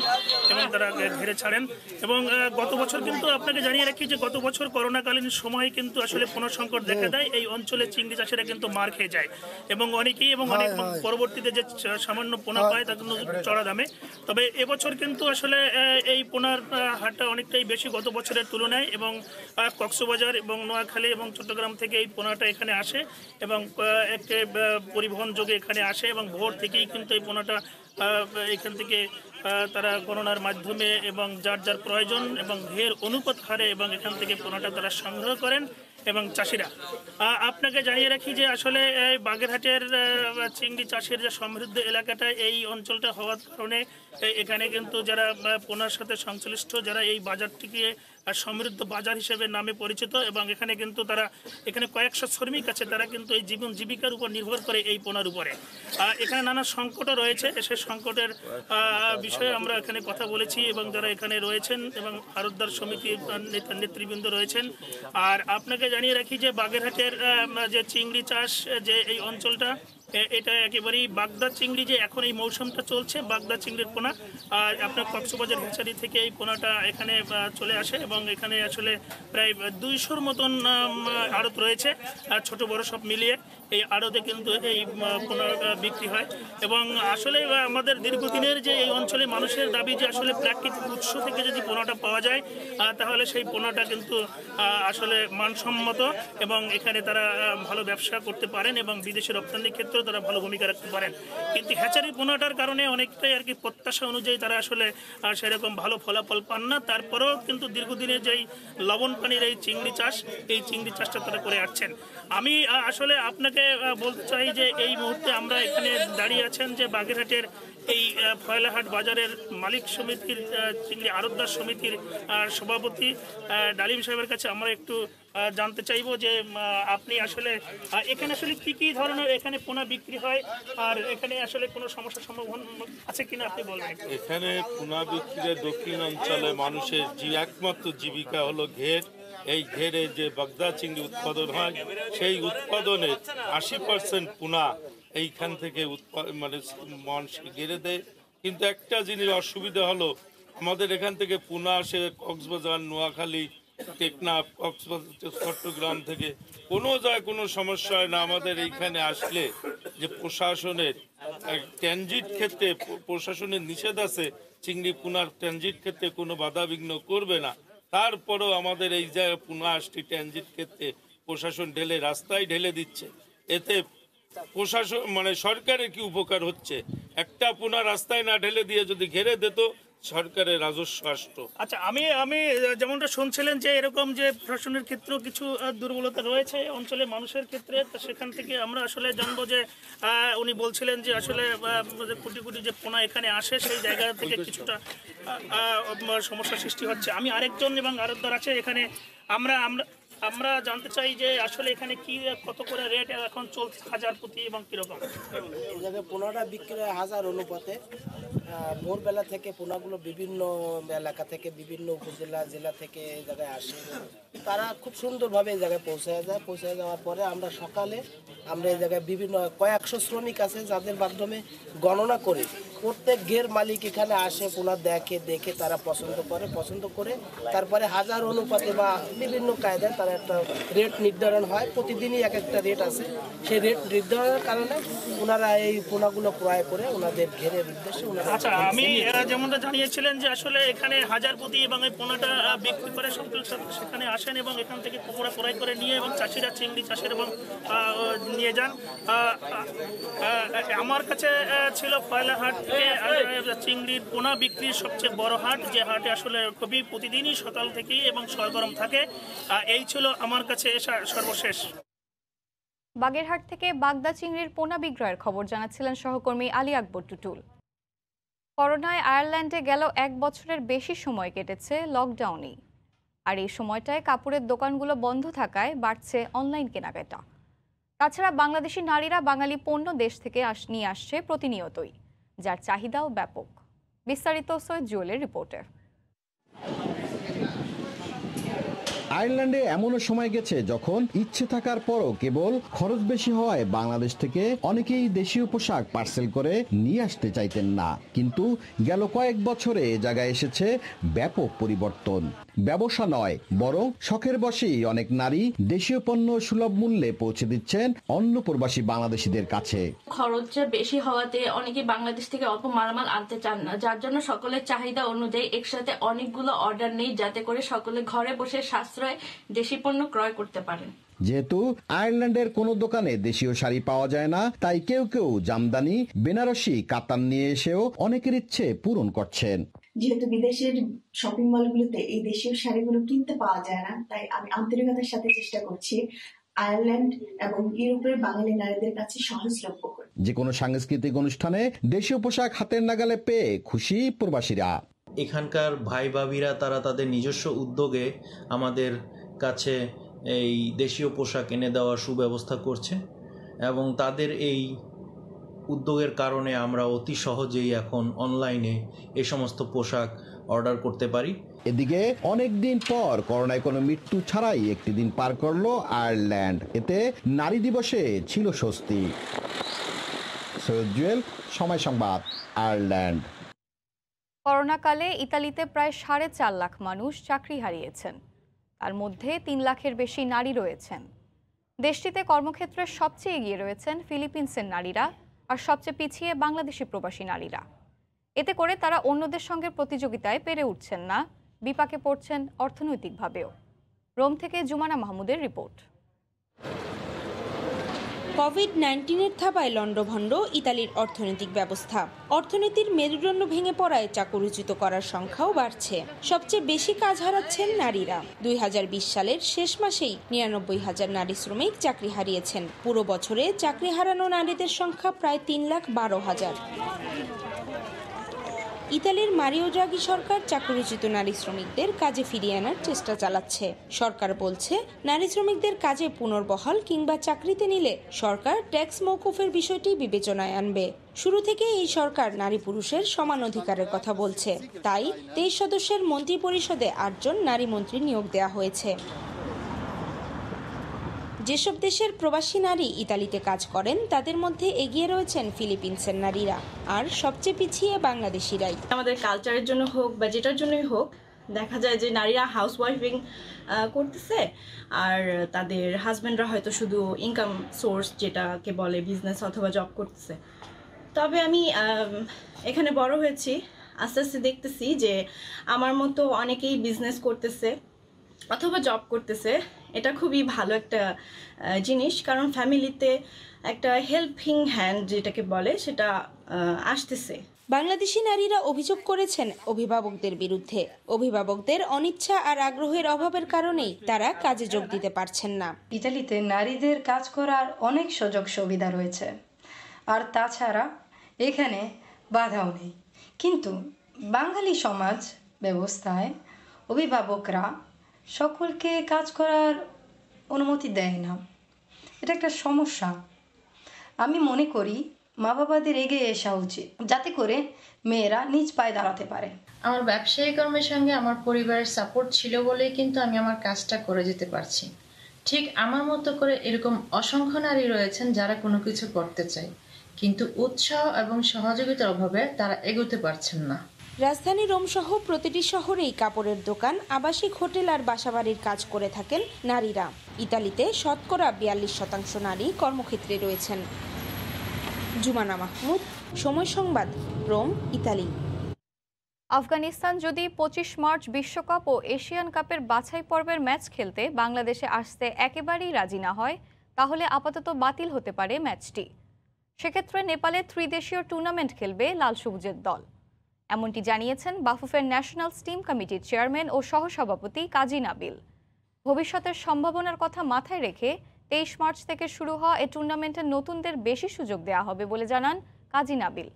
এবং তারা ঘেরে ছাড়েন। এবং গত বছর কিন্তু আপনাকে জানিয়ে রাখি যে গত বছর করোনাকালীন সময়ে কিন্তু আসলে পোনা সংকট দেখা দেয়, এই অঞ্চলে চিংড়ি চাষিরা কিন্তু মার খেয়ে যায় এবং অনেকেই এবং অনেক পরবর্তীতে যে সামান্য পোনা পায় তার জন্য চড়া দামে। তবে এবছর কিন্তু আসলে এই পোনার হাটটা অনেকটাই বেশি গত বছরের তুলনায় এবং কক্সবাজার এবং নোয়াখালী এবং চট্টগ্রাম থেকে এই পোনাটা এখানে আসে এবং একটা পরিবহন যোগে এখানে আসে এবং ভোর থেকেই কিন্তু এই পোনাটা এখান থেকে তারা গণনার মাধ্যমে এবং যার যার প্রয়োজন এবং ঘের অনুপাত হারে এবং এখান থেকে পোনাটা তারা সংগ্রহ করেন এবং চাষিরা। আপনাকে জানিয়ে রাখি যে আসলে বাগেরহাটের চিংড়ি চাষের যে সমৃদ্ধ এলাকাটা এই অঞ্চলটা হওয়ার কারণে এখানে কিন্তু যারা পোনার সাথে সংশ্লিষ্ট, যারা এই বাজারটিকে সমৃদ্ধ বাজার হিসেবে নামে পরিচিত এবং এখানে কিন্তু তারা এখানে কয়েকশো শ্রমিক আছে, তারা কিন্তু এই জীবন জীবিকার উপর নির্ভর করে এই পোনার উপরে। এখানে নানা সংকটও রয়েছে, সেই সংকটের বিষয়ে আমরা এখানে কথা বলেছি এবং যারা এখানে রয়েছেন এবং আড়তদার সমিতির নেতৃবৃন্দ রয়েছেন। আর আপনাকে জানিয়ে রাখি যে বাগেরহাটের যে চিংড়ি চাষ যে এই অঞ্চলটা এটা একেবারেই বাগদা চিংড়ি, যে এখন এই মৌসুমটা চলছে বাগদা চিংড়ির পোনা, আর আপনার কক্সবাজার হেচারি থেকে এই পোনাটা এখানে চলে আসে এবং এখানে আসলে প্রায় 200-র মতন আড়ত রয়েছে, ছোট বড় সব মিলিয়ে এই আড়তে কিন্তু এই পোনা বিক্রি হয়। এবং আসলে আমাদের দীর্ঘদিনের যে এই অঞ্চলে মানুষের দাবি যে আসলে প্রাকৃতিক উৎস থেকে যদি পোনাটা পাওয়া যায় তাহলে সেই পোনাটা কিন্তু আসলে মানসম্মত এবং এখানে তারা ভালো ব্যবসা করতে পারেন এবং বিদেশে রপ্তানির ক্ষেত্রে তারা ভালো ভূমিকা রাখতে পারেন। কিন্তু হ্যাচারি পোনাটার কারণে অনেকটাই আর কি প্রত্যাশা অনুযায়ী তারা আসলে সেরকম ভালো ফলাফল পান না। তারপরেও কিন্তু দীর্ঘদিনের যেই লবণ পানির এই চিংড়ি চাষটা তারা করে আসছেন। আমি আসলে আপনাকে বলতে চাই যে এই মুহূর্তে আমরা এখানে দাঁড়িয়ে আছেন যে বাগেরহাটের এই ফয়লাহাট বাজারের মালিক সমিতির চিংড়ি আড়তদার সমিতির সভাপতি ডালিম সাহেবের কাছে আমরা একটু জানতে চাইবো যে আপনি আসলে এখানে আসলে কি ধরনের এখানে পোনা বিক্রি হয় আর এখানে আসলে কোনো সমস্যার সম্ভাবনা আছে কিনা আপনি বলবেন। এখানে পোনা বিক্রির দক্ষিণ অঞ্চলে মানুষের একমাত্র জীবিকা হলো ঘের। এই ঘেরে যে বাগদা চিংড়ি উৎপাদন হয় সেই উৎপাদনের 80% পোনা এইখান থেকে মানে মানুষ ঘেরে দেয়। কিন্তু একটা জিনিস অসুবিধা হলো আমাদের এখান থেকে পোনা আসে কক্সবাজার, নোয়াখালী, টেকনাফ, কক্সবাজার, চট্টগ্রাম থেকে কোনো জায়গায় কোনো সমস্যা হয় না। আমাদের এইখানে আসলে যে প্রশাসনের ট্রানজিট ক্ষেত্রে প্রশাসনের নিষেধ আছে, চিংড়ি পোনার ট্রানজিট ক্ষেত্রে কোনো বাধাবিঘ্ন করবে না। তারপরেও আমাদের এই জায়গায় পোনা আসটি ট্রানজিট ক্ষেত্রে প্রশাসন রাস্তায় ঢেলে দিচ্ছে। এতে প্রশাসন মানে সরকারের কি উপকার হচ্ছে? একটা পোনা রাস্তায় না ঢেলে দিয়ে যদি ঘেরে দিত সরকারের রাজস্ব আসতো। আচ্ছা, আমি যেমনটা শুনছিলেন যে এরকম যে প্রশাসনের ক্ষেত্রেও কিছু দুর্বলতা রয়েছে অঞ্চলে মানুষের ক্ষেত্রে, তো সেখান থেকে আমরা আসলে জানবো যে উনি বলছিলেন যে আসলে কোটি কোটি যে পোনা এখানে আসে সেই জায়গা থেকে কিছুটা সমস্যার সৃষ্টি হচ্ছে। আমি আরেকজন এবং আরেকজন আছে এখানে, আমরা জানতে চাই যে আসলে এখানে কি কত করে রেট এখন চলছে হাজার প্রতি এবং কিরকম? এই জায়গায় পোনাটা বিক্রি হয় হাজার অনুপাতে। ভোরবেলা থেকে পোনাগুলো বিভিন্ন এলাকা থেকে বিভিন্ন উপজেলা জেলা থেকে এই জায়গায় আসে। তারা খুব সুন্দরভাবে এই জায়গায় পৌঁছে যাওয়ার পরে আমরা সকালে এই জায়গায় বিভিন্ন কয়েকশো শ্রমিক আছে যাদের মাধ্যমে গণনা করে প্রত্যেক ঘের মালিক এখানে আসে, পোনা দেখে তারা পছন্দ করে তারপরে হাজার অনুপাতে বা বিভিন্ন কায়দায় তারা একটা রেট নির্ধারণ হয়। প্রতিদিনই এক একটা রেট আছে, সেই রেট নির্ধারণের কারণে ওনারা এই পোনাগুলো ক্রয় করে ওনাদের ঘেরের উদ্দেশ্যে। আচ্ছা, আমি যেমনটা জানিয়েছিলেন যে আসলে এখানে হাজার প্রতি এবং এই পোনাটা বিক্রি করে সেখানে আসেন এবং এখান থেকে পোনা ক্রয় করে নিয়ে এবং চাষিরা চিংড়ি চাষের এবং নিয়ে যান। আমার কাছে ছিল ফয়লাহাট থেকে চিংড়ির পোনা বিক্রির সবচেয়ে বড় হাট, যে হাটে আসলে খুবই প্রতিদিনই সকাল থেকেই এবং সরগরম থাকে। এই ছিল আমার কাছে সর্বশেষ। বাগেরহাট থেকে বাগদা চিংড়ির পোনা বিক্রয়ের খবর জানাচ্ছিলেন সহকর্মী আলী আকবর টুটুল। করোনায় আয়ারল্যান্ডে গেল 1 বছরের বেশি সময় কেটেছে লকডাউনেই, আর এই সময়টায় কাপড়ের দোকানগুলো বন্ধ থাকায় বাড়ছে অনলাইন কেনাকাটা। তাছাড়া বাংলাদেশি নারীরা বাঙালি পণ্য দেশ থেকে নিয়ে আসছে প্রতিনিয়তই, যার চাহিদাও ব্যাপক। বিস্তারিত সৈয়দ জুয়েলের রিপোর্টে। আয়ারল্যান্ডে এমনও সময় গেছে যখন ইচ্ছে থাকার পরও কেবল খরচ বেশি হওয়ায় বাংলাদেশ থেকে অনেকেই দেশীয় পোশাক পার্সেল করে নিয়ে আসতে চাইতেন না, কিন্তু গেল কয়েক বছরে এ জায়গায় এসেছে ব্যাপক পরিবর্তন। ব্যবসা নয়, বরং শখের বশেই অনেক নারী দেশীয় পণ্য সুলভ মূল্যে পৌঁছে দিচ্ছেন অন্য প্রবাসী বাংলাদেশিদের কাছে। খরচটা বেশি হওয়াতে অনেকে বাংলাদেশ থেকে অল্প মালামাল আনতে চান না, যার জন্য সকলের চাহিদা অনুযায়ী একসাথে অনেকগুলো অর্ডার নেই, যাতে করে সকলে ঘরে বসে সাশ্রয় দেশি পণ্য ক্রয় করতে পারেন। যেহেতু আয়ারল্যান্ডের কোনো দোকানে দেশীয় শাড়ি পাওয়া যায় না, তাই কেউ কেউ জামদানি, বেনারসি, কাতান নিয়ে এসেও অনেকের ইচ্ছে পূরণ করছেন। যেহেতু বিদেশের শপিং মলগুলোতে এই দেশীয় শাড়িগুলো কিনতে পাওয়া যায় না, তাই আমি আন্তরিকতার সাথে চেষ্টা করছি আয়ারল্যান্ড এবং ইউরোপের বাঙালি নারীদের কাছে সহজলভ্য করে। যে কোনো সাংস্কৃতিক অনুষ্ঠানে দেশীয় পোশাক হাতের নাগালে পেয়ে খুশি প্রবাসীরা। এখানকার ভাই ভাবিরা তারা তাদের নিজস্ব উদ্যোগে আমাদের কাছে এই দেশীয় পোশাক এনে দেওয়ার সুব্যবস্থা করছে, এবং তাদের এই উদ্যোগের কারণে আমরা অতি সহজেই এখন অনলাইনে এই সমস্ত পোশাক অর্ডার করতে পারি। এদিকে অনেক দিন পর করোনায় কোনো মৃত্যু ছাড়াই একটি দিন পার করলো আয়ারল্যান্ড। এতে নারী দিবসে ছিল স্বস্তি। সৈয়দ জুয়েল, সময় সংবাদ, আয়ারল্যান্ড। করোনাকালে ইতালিতে প্রায় 4.5 লাখ মানুষ চাকরি হারিয়েছেন, তার মধ্যে 3 লাখের বেশি নারী রয়েছেন। দেশটিতে কর্মক্ষেত্রে সবচেয়ে এগিয়ে রয়েছেন ফিলিপিন্সের নারীরা, আর সবচেয়ে পিছিয়ে বাংলাদেশি প্রবাসী নারীরা। এতে করে তারা অন্যদের সঙ্গে প্রতিযোগিতায় পেরে উঠছেন না, বিপাকে পড়ছেন অর্থনৈতিকভাবেও। রোম থেকে জুমানা মাহমুদের রিপোর্ট। কোভিড-19-এর থাবায় লন্ডভন্ড ইতালির অর্থনৈতিক ব্যবস্থা। অর্থনীতির মেরুদণ্ড ভেঙে পড়ায় চাকরিচ্যুত করার সংখ্যাও বাড়ছে। সবচেয়ে বেশি কাজ হারাচ্ছেন নারীরা। 2020 সালের শেষ মাসেই 99,000 নারী শ্রমিক চাকরি হারিয়েছেন। পুরো বছরে চাকরি হারানো নারীদের সংখ্যা প্রায় 3,12,000। ইতালির মারিও দ্রাগি সরকার চাকরিচ্যুত নারী শ্রমিকদের কাজে ফিরিয়ে আনার চেষ্টা চালাচ্ছে। সরকার বলছে, নারী শ্রমিকদের কাজে পুনর্বহাল কিংবা চাকরিতে নিলে সরকার ট্যাক্স মওকুফের বিষয়টি বিবেচনায় আনবে। শুরু থেকে এই সরকার নারী পুরুষের সমান অধিকারের কথা বলছে, তাই 23 সদস্যের মন্ত্রী পরিষদে 8 জন নারী মন্ত্রী নিয়োগ দেওয়া হয়েছে। যেসব দেশের প্রবাসী নারী ইতালিতে কাজ করেন তাদের মধ্যে এগিয়ে রয়েছেন ফিলিপিন্সের নারীরা, আর সবচেয়ে পিছিয়ে বাংলাদেশিরাই। আমাদের কালচারের জন্য হোক বা যেটার জন্যই হোক, দেখা যায় যে নারীরা হাউসওয়াইফিং করতেছে আর তাদের হাজব্যান্ডরা হয়তো শুধু ইনকাম সোর্স যেটাকে বলে বিজনেস অথবা জব করতেছে। তবে আমি এখানে বড় হয়েছি, আস্তে আস্তে দেখতেছি যে আমার মতো অনেকেই বিজনেস করতেছে অথবা জব করতেছে। এটা খুবই ভালো একটা জিনিস, কারণ ফ্যামিলিতে একটা হেল্পিং হ্যান্ড যেটাকে বলে সেটা আসতেছে। বাংলাদেশি নারীরা অভিযোগ করেছেন অভিভাবকদের বিরুদ্ধে। অভিভাবকদের অনিচ্ছা আর আগ্রহের অভাবের কারণেই তারা কাজে যোগ দিতে পারছেন না। ইতালিতে নারীদের কাজ করার অনেক সুযোগ সুবিধা রয়েছে, আর তাছাড়া এখানে বাধাও নেই। কিন্তু বাঙালি সমাজ ব্যবস্থায় অভিভাবকরা সকলকে কাজ করার অনুমতি দেয় না। এটা একটা সমস্যা। আমি মনে করি মা বাবাদের এগিয়ে আসা উচিত, যাতে করে মেয়েরা নিজ পায়ে দাঁড়াতে পারে। আমার ব্যবসায়ী কর্মের সঙ্গে আমার পরিবারের সাপোর্ট ছিল বলেই কিন্তু আমি আমার কাজটা করে যেতে পারছি। ঠিক আমার মতো করে এরকম অসংখ্য নারী রয়েছেন যারা কোনো কিছু করতে চায়, কিন্তু উৎসাহ এবং সহযোগিতার অভাবে তারা এগোতে পারছেন না। রাজধানী রোম সহ প্রতিটি শহরেই কাপড়ের দোকান, আবাসিক হোটেল আর বাসাবাড়ির কাজ করে থাকেন নারীরা। ইতালিতে শতকরা 42% নারী কর্মক্ষেত্রে রয়েছেন। জুমানা মাহমুদ, সময় সংবাদ, রোম, ইতালি। আফগানিস্তান যদি 25 মার্চ বিশ্বকাপ ও এশিয়ান কাপের বাছাই পর্বের ম্যাচ খেলতে বাংলাদেশে আসতে একেবারেই রাজি না হয়, তাহলে আপাতত বাতিল হতে পারে ম্যাচটি। সেক্ষেত্রে নেপালে ত্রিদেশীয় টুর্নামেন্ট খেলবে লাল সবুজের দল। এমনটি জানিয়েছেন বাফুফের ন্যাশনাল স্টিম কমিটির চেয়ারম্যান ও সহসভাপতি কাজী নাবিল। ভবিষ্যতের সম্ভাবনার কথা মাথায় রেখে 23 মার্চ থেকে শুরু হওয়া এই টুর্নামেন্টে নতুনদের বেশি সুযোগ দেওয়া হবে বলে জানান কাজী নাবিল।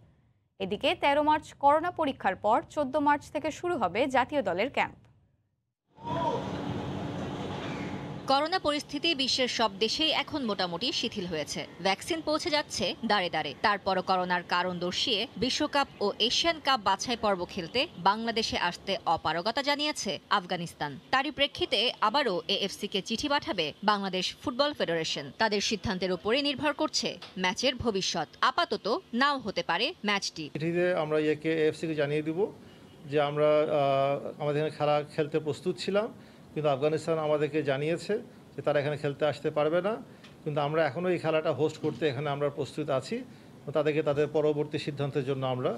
এদিকে 13 মার্চ করোনা পরীক্ষার পর 14 মার্চ থেকে শুরু হবে জাতীয় দলের ক্যাম্প। করোনা পরিস্থিতি বিশ্বের সব দেশেই এখন মোটামুটি শিথিল হয়েছে। ভ্যাকসিন পৌঁছে যাচ্ছে দাঁড়ে দাঁড়ে। তারপরও করোনার কারণ দর্শিয়ে বিশ্বকাপ ও এশিয়ান কাপ বাছাই পর্ব খেলতে বাংলাদেশে আসতে অপারগতা জানিয়েছে আফগানিস্তান। তারই প্রেক্ষিতে আবারও এএফসিকে চিঠি পাঠাবে বাংলাদেশ ফুটবল ফেডারেশন। তাদের সিদ্ধান্তের উপরে নির্ভর করছে ম্যাচের ভবিষ্যৎ। আপাতত নাও হতে পারে ম্যাচটি। চিঠিতে আমরা এএফসিকে জানিয়ে দিব যে আমরা আমাদের খেলা খেলতে প্রস্তুত ছিলাম, কিন্তু আফগানিস্তান আমাদেরকে জানিয়েছে যে তারা এখানে খেলতে আসতে পারবে না, কিন্তু আমরা এখনও এই খেলাটা হোস্ট করতে এখানে আমরা প্রস্তুত আছি। তাদেরকে তাদের পরবর্তী সিদ্ধান্তের জন্য আমরা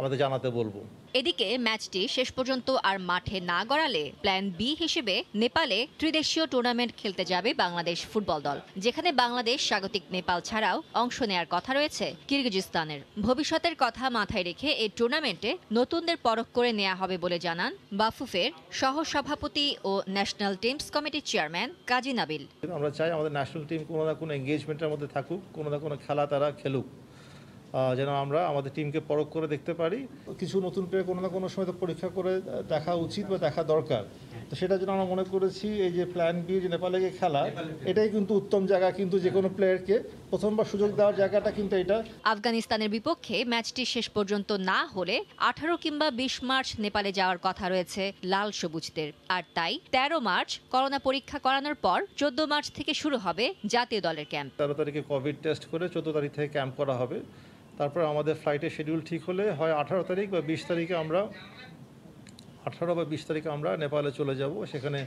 আমাদের জানাতে বলবো। এদিকে ম্যাচটি শেষ পর্যন্ত আর মাঠে না গড়ালে প্ল্যান বি হিসেবে নেপালে ত্রিদেশীয় টুর্নামেন্ট খেলতে যাবে বাংলাদেশ ফুটবল দল, যেখানে বাংলাদেশ স্বাগতিক নেপাল ছাড়াও অংশ নেয়ার কথা রয়েছে কিরগিজস্তানের। ভবিষ্যতের কথা মাথায় রেখে এই টুর্নামেন্টে নতুনদের পরখ করে নেওয়া হবে বলে জানান বাফুফের সহসভাপতি ও ন্যাশনাল টিমস কমিটির চেয়ারম্যান কাজী নাবিল। আমরা চাই আমাদের ন্যাশনাল টিম কোনো না কোনো এঙ্গেজমেন্টের মধ্যে থাকুক, কোনো না কোনো খেলা তারা খেলুক, যেন আমরা আমাদের টিমকে পরখ করে দেখতে পারি। কিছু নতুন প্লেয়ার কোনো না কোনো সময় তো পরীক্ষা করে দেখা উচিত বা দেখা দরকার। তো সেটার জন্য আমরা মনে করেছি এই যে প্ল্যান বি যে নেপালে গিয়ে খেলা, এটাই কিন্তু উত্তম জায়গা, কিন্তু যে কোনো প্লেয়ারকে প্রথমবার সুযোগ দেওয়ার জায়গাটা কিন্তু এটা। আফগানিস্তানের বিপক্ষে ম্যাচটি শেষ পর্যন্ত না হলে 18 কিংবা 20 মার্চ নেপালে যাওয়ার কথা রয়েছে লাল সবুজদের। আর তাই 13 মার্চ করোনা পরীক্ষা করানোর পর 14 মার্চ থেকে শুরু হবে জাতীয় দলের ক্যাম্প। 13 তারিখে কোভিড টেস্ট করে 14 তারিখ থেকে ক্যাম্প করা হবে। তারপর আমাদের ফ্লাইটের শিডিউল ঠিক হলে হয় 18 তারিখ বা 20 তারিখে আমরা 18 বা 20 তারিখে আমরা নেপালে চলে যাব, সেখানে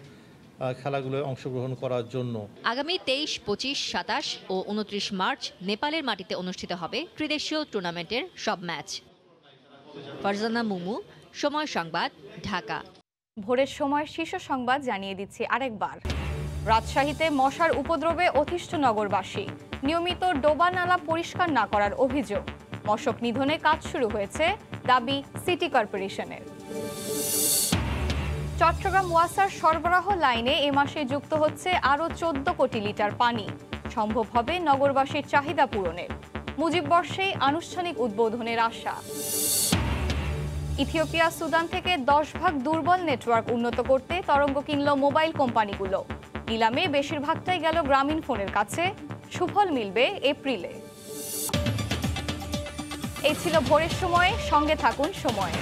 খেলাগুলোয় অংশগ্রহণ করার জন্য। আগামী 23, 25, 27 ও 29 মার্চ নেপালের মাটিতে অনুষ্ঠিত হবে ত্রিদেশীয় টুর্নামেন্টের সব ম্যাচ। ফারজানা মুমু, সময় সংবাদ, ঢাকা। ভোরের সময় শীর্ষ সংবাদ জানিয়ে দিচ্ছি আরেকবার। রাজশাহীতে মশার উপদ্রবে অতিষ্ঠ নগরবাসী। নিয়মিত ডোবা নালা পরিষ্কার না করার অভিযোগ। মশক নিধনে কাজ শুরু হয়েছে, দাবি সিটি কর্পোরেশনের। চট্টগ্রাম ওয়াসার সরবরাহ লাইনে এ মাসে যুক্ত হচ্ছে আরও 14 কোটি লিটার পানি। সম্ভব হবে নগরবাসীর চাহিদা পূরণের। মুজিব বর্ষেই আনুষ্ঠানিক উদ্বোধনের আশা। ইথিওপিয়া সুদান থেকে 10 ভাগ দুর্বল নেটওয়ার্ক উন্নত করতে তরঙ্গ কিনল মোবাইল কোম্পানিগুলো। নিলামে বেশিরভাগটাই গেল গ্রামীণ ফোনের কাছে। সুফল মিলবে এপ্রিলে। এই ছিল ভোরের সময়, সঙ্গে থাকুন সময়ে।